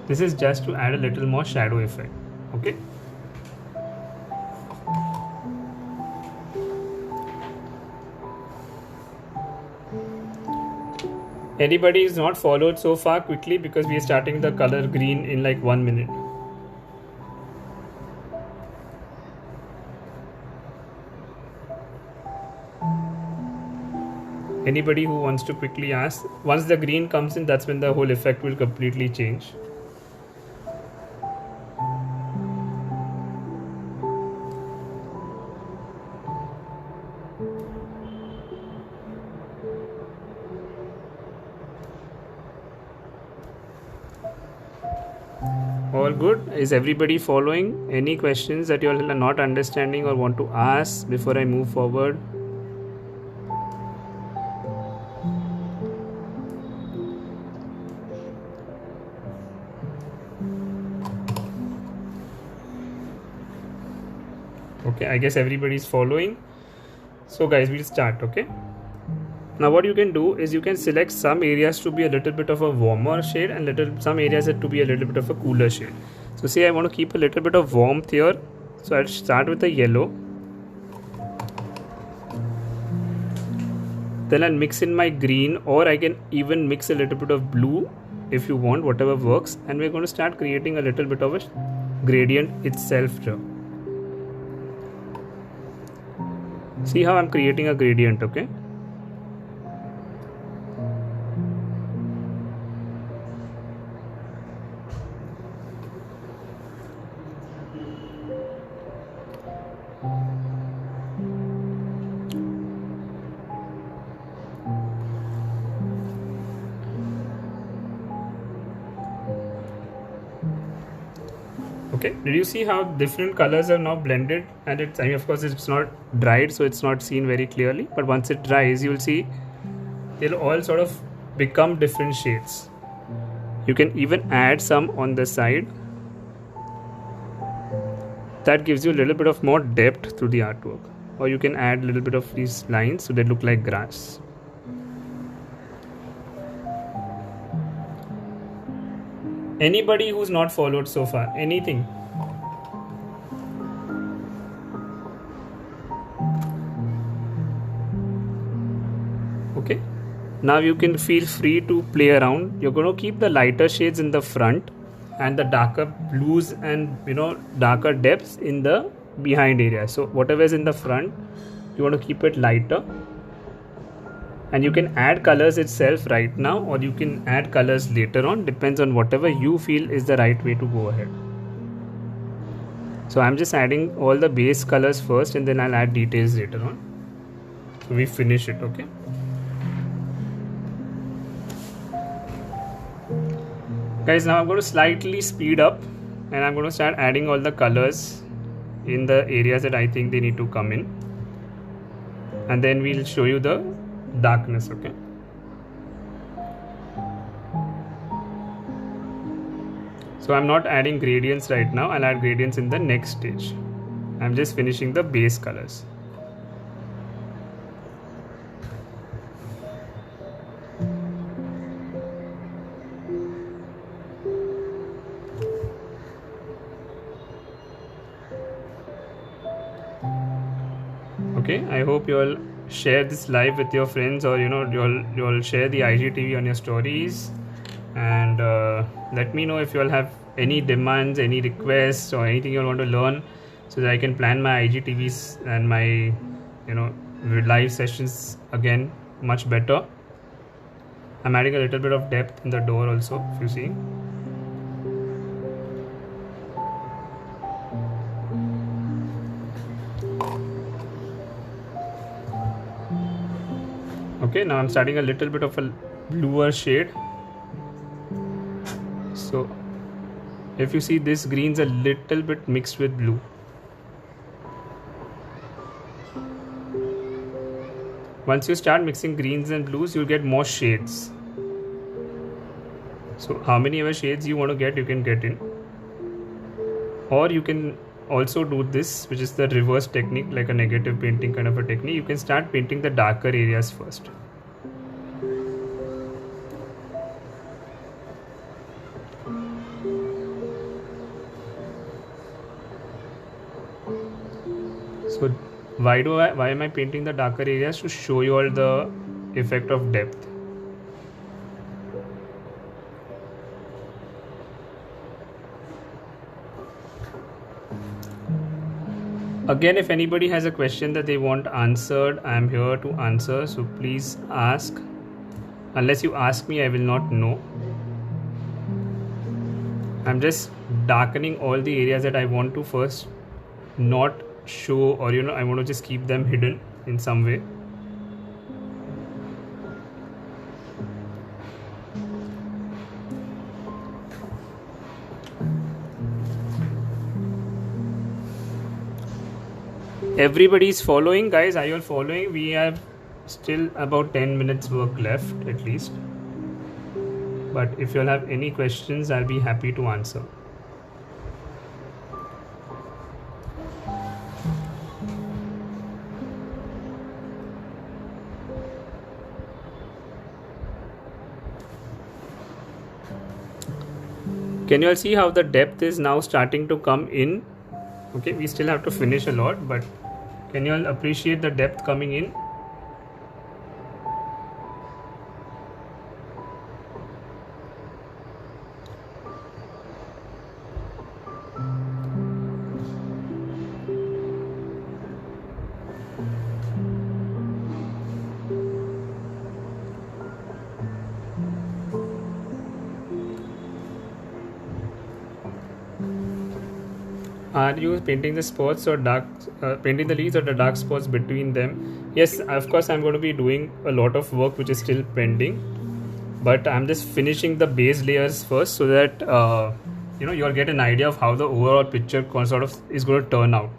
This is just to add a little more shadow effect. Okay. Anybody is not followed so far, quickly, because we are starting the color green in like 1 minute. Anybody who wants to quickly ask, once the green comes in, that's when the whole effect will completely change. All good? Is everybody following? Any questions that you all are not understanding or want to ask before I move forward? Okay, I guess everybody's following. So guys, we'll start. Okay, now what you can do is you can select some areas to be a little bit of a warmer shade and some areas to be a little bit of a cooler shade. So say I want to keep a little bit of warmth here, so I'll start with the yellow, then I'll mix in my green, or I can even mix a little bit of blue if you want, whatever works, and we're going to start creating a little bit of a gradient itself here. See how I'm creating a gradient. Okay, okay, did you see how different colors are now blended? And it's, I mean, of course it's not dried, so it's not seen very clearly, but once it dries, you'll see they'll all sort of become different shades. You can even add some on the side. That gives you a little bit of more depth to the artwork. Or you can add a little bit of these lines so they look like grass. Anybody who's not followed so far, anything? Okay, now you can feel free to play around. You're going to keep the lighter shades in the front and the darker blues and darker depths in the behind area. So whatever is in the front, you want to keep it lighter. And you can add colors itself right now, or you can add colors later on, depends on whatever you feel is the right way to go ahead. So I'm just adding all the base colors first, and then I'll add details later on. So we finish it. Okay, guys, now I'm going to slightly speed up, and I'm going to start adding all the colors in the areas that I think they need to come in, and then we'll show you the darkness. Okay, so I'm not adding gradients right now. I'll add gradients in the next stage. I'm just finishing the base colors. Okay, I hope you all share this live with your friends, or you'll share the IGTV on your stories, and let me know if you all have any demands, any requests, or anything you all want to learn, so that I can plan my IGTVs and my live sessions again much better. I'm adding a little bit of depth in the door also, if you see. Okay, now I'm starting a little bit of a bluer shade. So if you see, this green's a little bit mixed with blue. Once you start mixing greens and blues, you'll get more shades. So how many ever shades you want to get, you can get in. Or you can also do this, which is the reverse technique, like a negative painting kind of a technique. You can start painting the darker areas first. So why am I painting the darker areas? To show you all the effect of depth. Again, if anybody has a question that they want answered, I am here to answer, so please ask. Unless you ask me, I will not know. I'm just darkening all the areas that I want to first not show, or I want to just keep them hidden in some way. Everybody is following, guys. Are you all following? We have still about 10 minutes work left at least, but if you all have any questions, I'll be happy to answer. Can you all see how the depth is now starting to come in? Okay, we still have to finish a lot, but can you all appreciate the depth coming in? Are you painting the spots or painting the leaves or the dark spots between them? Yes, of course, I'm going to be doing a lot of work which is still pending, but I'm just finishing the base layers first, so that you'll get an idea of how the overall picture sort of is going to turn out.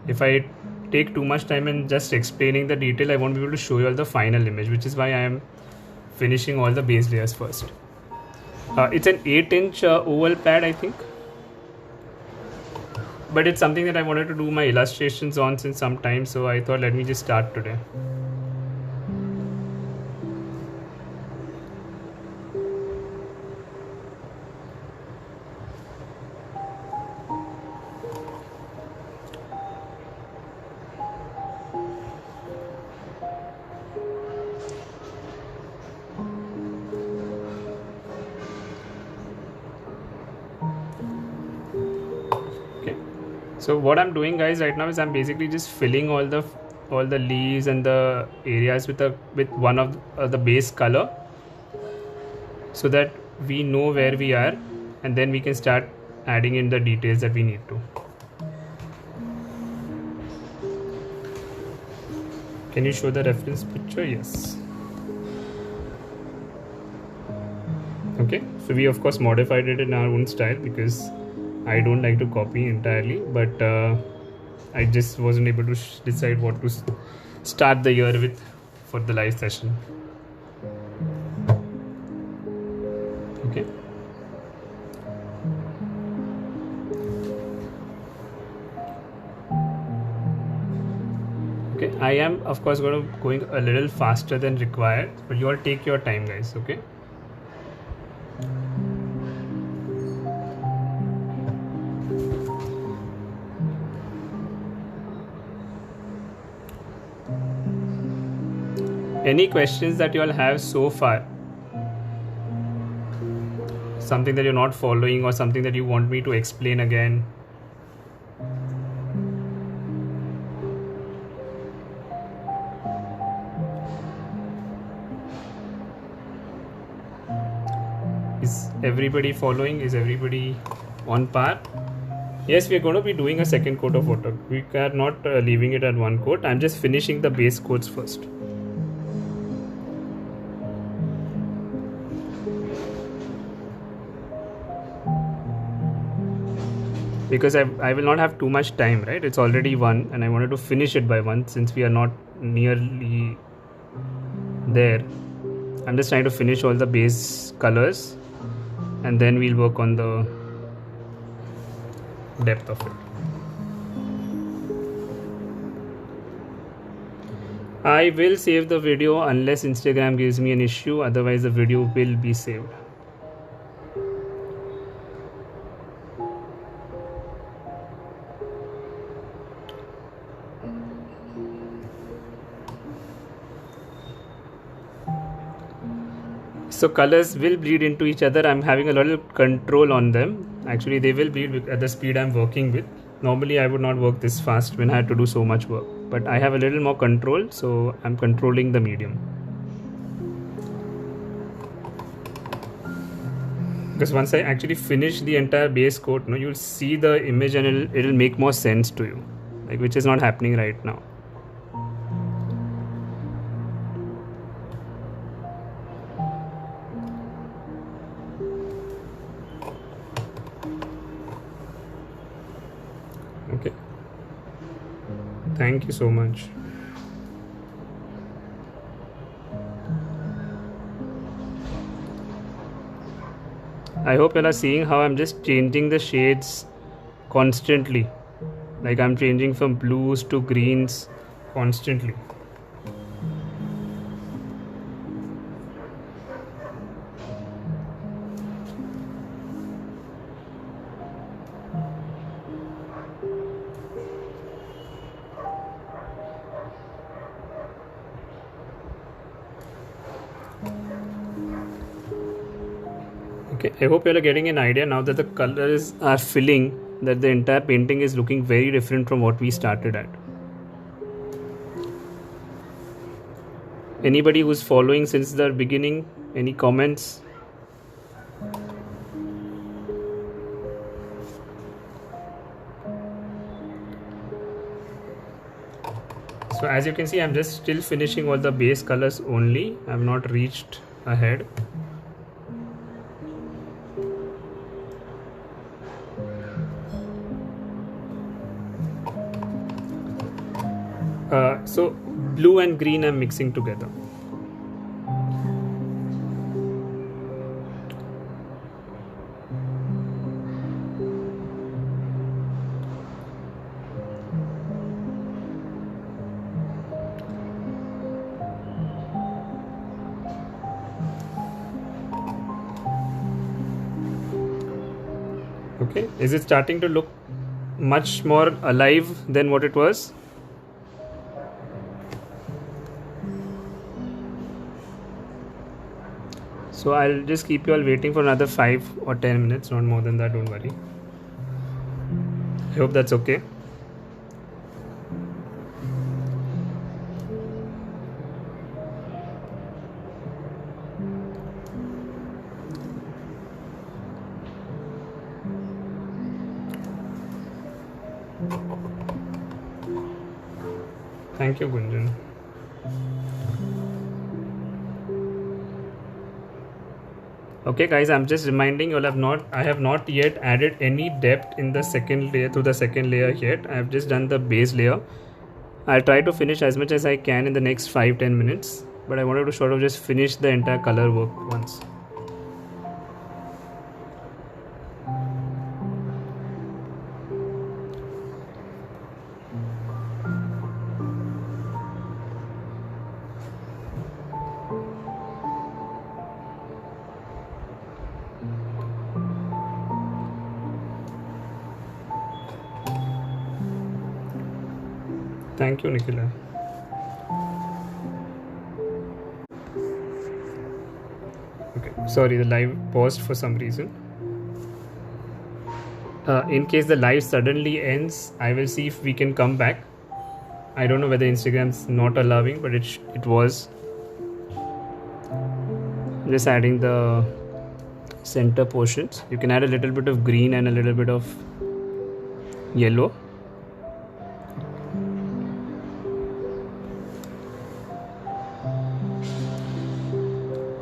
If I take too much time in just explaining the detail, I won't be able to show you all the final image, which is why I am finishing all the base layers first. It's an 8-inch oval pad, I think. But it's something that I wanted to do my illustrations on since some time, so I thought let me just start today. So what I'm doing, guys, right now is I'm basically just filling all the leaves and the areas with one of the base color, so that we know where we are, and then we can start adding in the details that we need to. Can you show the reference picture? Yes. Okay, so we of course modified it in our own style, because I don't like to copy entirely, but I just wasn't able to decide what to start the year with for the live session. Okay. Okay, I am of course going a little faster than required, but you all take your time, guys. Okay. Any questions that you all have so far? Something that you're not following or something that you want me to explain again? Is everybody following? Is everybody on par? Yes, we're going to be doing a second coat of water. We are not leaving it at one coat. I'm just finishing the base coats first. Because I will not have too much time, right? It's already 1 and I wanted to finish it by 1 since we are not nearly there. I'm just trying to finish all the base colors and then we'll work on the depth of it. I will save the video unless Instagram gives me an issue, otherwise the video will be saved. So colors will bleed into each other. I'm having a little control on them. Actually, they will bleed at the speed I'm working with. Normally, I would not work this fast when I had to do so much work. But I have a little more control, so I'm controlling the medium. Because once I actually finish the entire base coat, you'll see the image and it'll make more sense to you, like which is not happening right now. Okay. Thank you so much. I hope you all are seeing how I'm just changing the shades constantly. Like I'm changing from blues to greens constantly. Okay, I hope you all are getting an idea now that the colors are filling, that the entire painting is looking very different from what we started at. Anybody who's following since the beginning, any comments? So as you can see, I'm just still finishing all the base colors only. I've not reached ahead. So blue and green I'm mixing together. Okay, is it starting to look much more alive than what it was? So I'll just keep you all waiting for another 5 or 10 minutes, not more than that, don't worry. I hope that's okay. Thank you, Gunjan. Okay guys, I'm just reminding you all, I have not yet added any depth in the second layer, to the second layer yet. I have just done the base layer. I'll try to finish as much as I can in the next 5-10 minutes, but I wanted to sort of just finish the entire color work once. Thank you, Nikhila. Sorry, the live paused for some reason. In case the live suddenly ends, I will see if we can come back. I don't know whether Instagram's not allowing, but it was. Just adding the center portions. You can add a little bit of green and a little bit of yellow.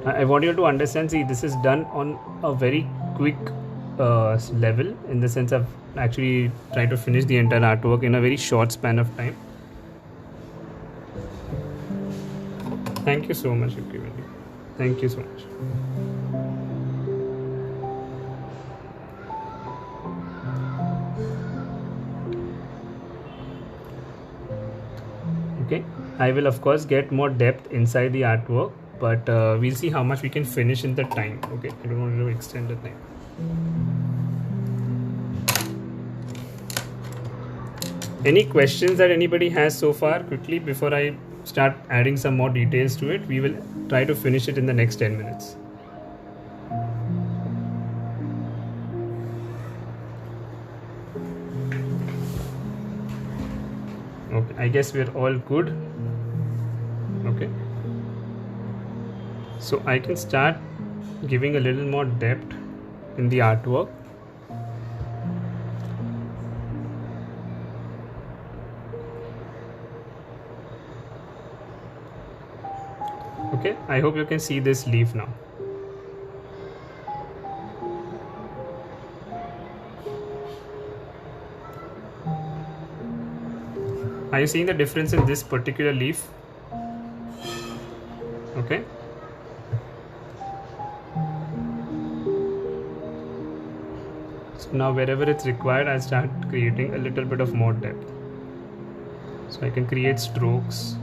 I want you to understand, see, this is done on a very quick level, in the sense of actually trying to finish the entire artwork in a very short span of time. Thank you so much, everybody. Thank you so much. Okay, I will of course get more depth inside the artwork, but we'll see how much we can finish in the time. Okay, I don't want to extend the time. Any questions that anybody has so far? Quickly, before I start adding some more details to it, we will try to finish it in the next 10 minutes. Okay, I guess we're all good. Okay, so I can start giving a little more depth in the artwork. Okay, I hope you can see this leaf now. Are you seeing the difference in this particular leaf? Okay. So now wherever it's required, I start creating a little bit of more depth. So I can create strokes.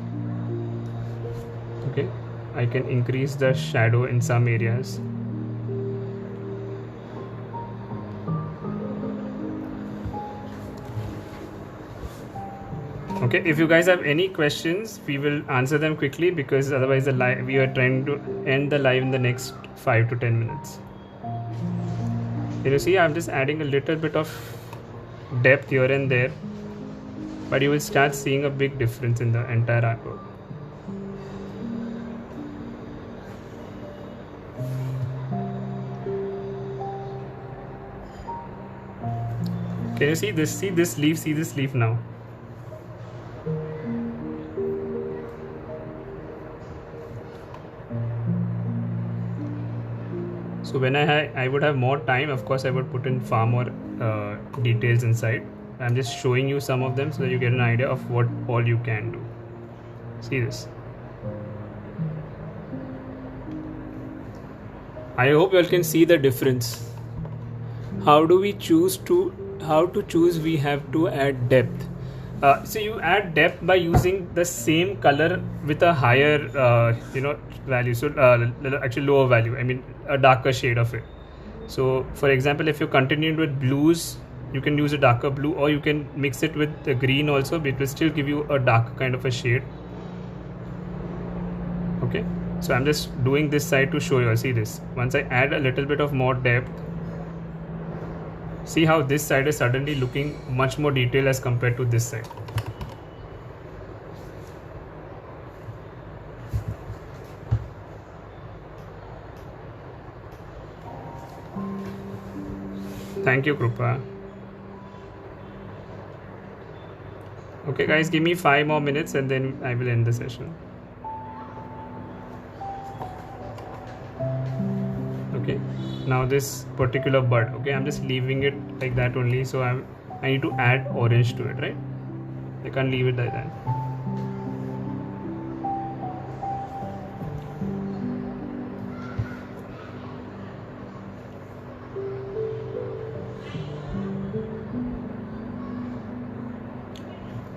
Okay. I can increase the shadow in some areas. Okay, if you guys have any questions, we will answer them quickly, because otherwise we are trying to end the live in the next 5 to 10 minutes. You see, I'm just adding a little bit of depth here and there, but you will start seeing a big difference in the entire artwork. Can you see this? See this leaf? See this leaf now? So when I would have more time, of course I would put in far more details inside. I'm just showing you some of them so that you get an idea of what all you can do. See this. I hope you all can see the difference. How do we choose we have to add depth. So you add depth by using the same color with a higher value, so actually lower value, I mean a darker shade of it. So for example, if you continue with blues, you can use a darker blue, or you can mix it with the green also, but it will still give you a dark kind of a shade. Okay, so I'm just doing this side to show you. See this, once I add a little bit of more depth, see how this side is suddenly looking much more detailed as compared to this side. Thank you, Krupa. Okay guys, give me 5 more minutes and then I will end the session. Okay, now this particular bud, okay, I'm just leaving it like that only, so I need to add orange to it, right? I can't leave it like that.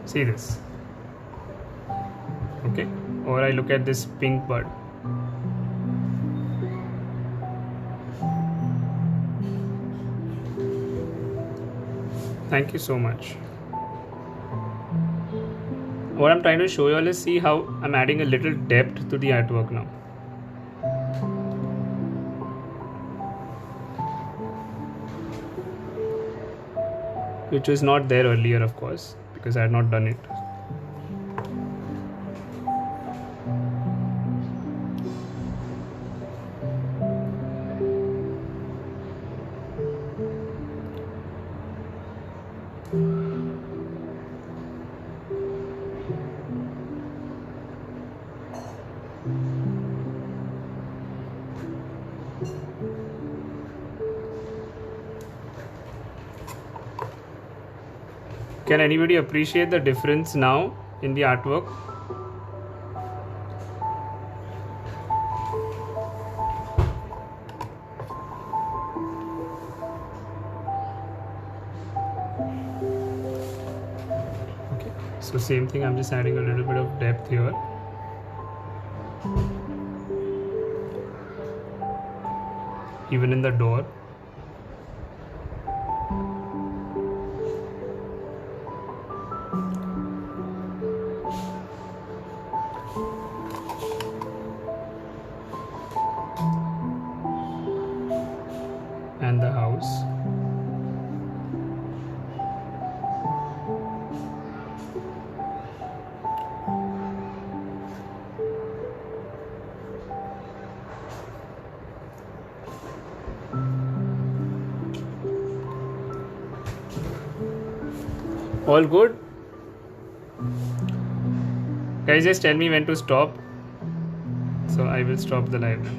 See this. Okay, or I look at this pink bud. Thank you so much. What I'm trying to show you all is, see how I'm adding a little depth to the artwork now. which was not there earlier, of course, because I had not done it. Can anybody appreciate the difference now in the artwork? Okay, so same thing, I'm just adding a little bit of depth here. Even in the door. And the house. All good? Guys, just tell me when to stop. So I will stop the live now.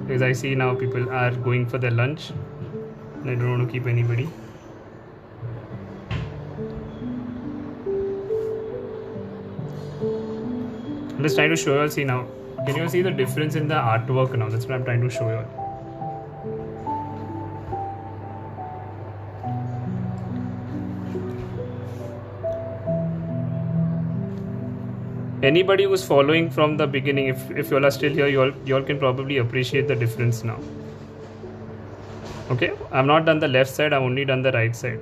Because I see now people are going for their lunch. And I don't want to keep anybody. I'm just trying to show you all, see now. Can you all see the difference in the artwork now? That's what I'm trying to show you all. Anybody who's following from the beginning, if you all are still here, you all can probably appreciate the difference now. Okay, I've not done the left side, I've only done the right side.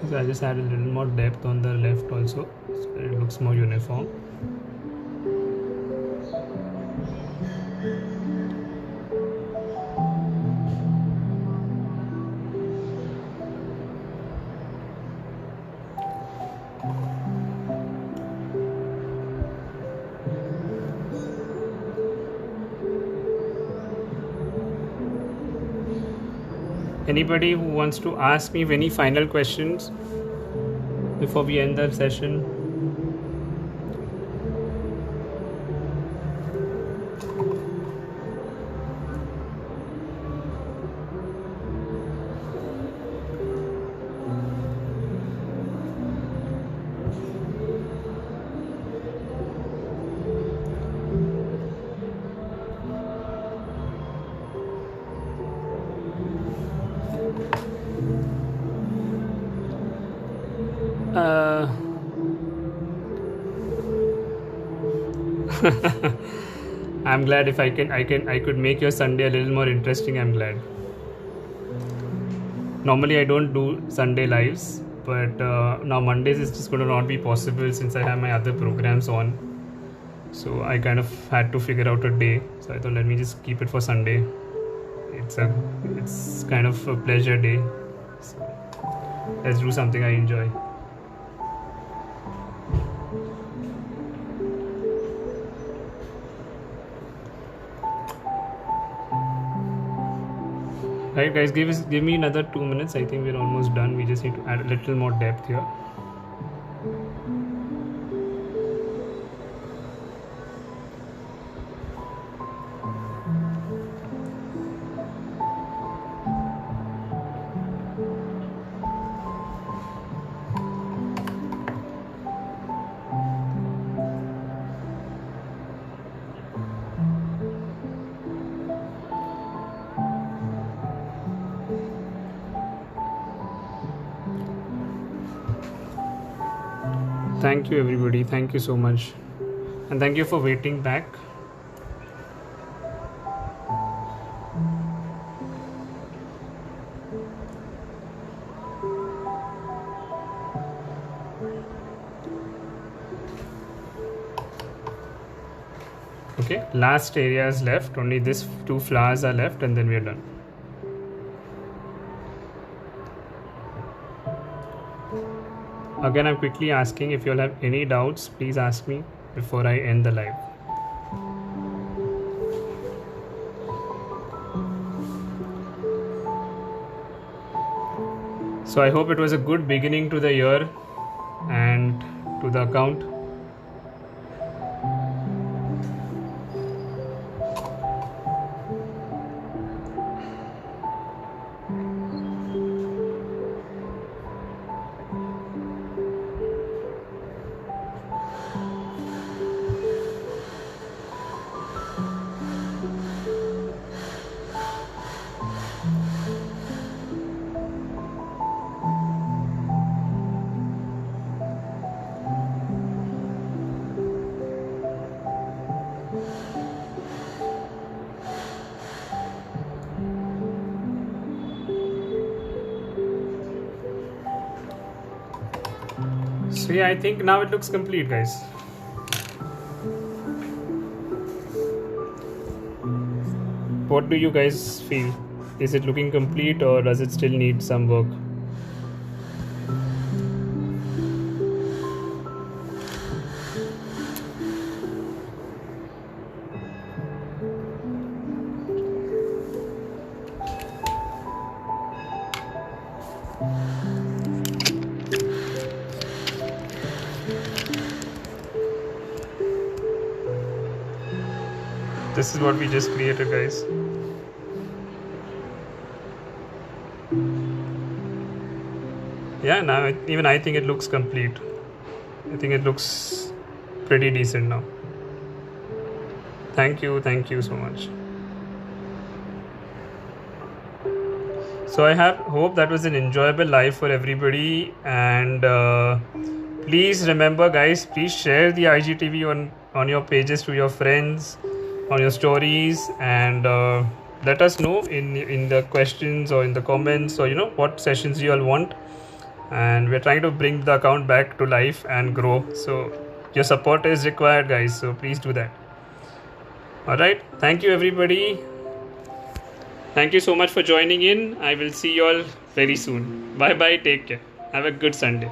So I just add a little more depth on the left also, so it looks more uniform. Anybody who wants to ask me any final questions before we end the session? I'm glad if I could make your Sunday a little more interesting. I'm glad. Normally I don't do Sunday lives, but now Mondays is just going to not be possible since I have my other programs on. So I kind of had to figure out a day. So I thought, let me just keep it for Sunday. It's kind of a pleasure day. So let's do something I enjoy. Right guys, give me another 2 minutes. I think we're almost done. We just need to add a little more depth here. Thank you everybody, thank you so much, and thank you for waiting back. Okay, last area is left, only this 2 flowers are left and then we are done. Again, I'm quickly asking, if you all have any doubts, please ask me before I end the live. So I hope it was a good beginning to the year and to the account. So yeah, I think now it looks complete, guys. What do you guys feel? Is it looking complete or does it still need some work? This is what we just created, guys. Yeah, now even I think it looks complete. I think it looks pretty decent now. Thank you so much. So I hope that was an enjoyable live for everybody, and please remember, guys, please share the IGTV on your pages to your friends, on your stories, and let us know in the questions or in the comments, or what sessions you all want. And we're trying to bring the account back to life and grow, so your support is required, guys, so please do that. All right, thank you everybody. Thank you so much for joining in. I will see you all very soon. Bye bye, take care, have a good Sunday.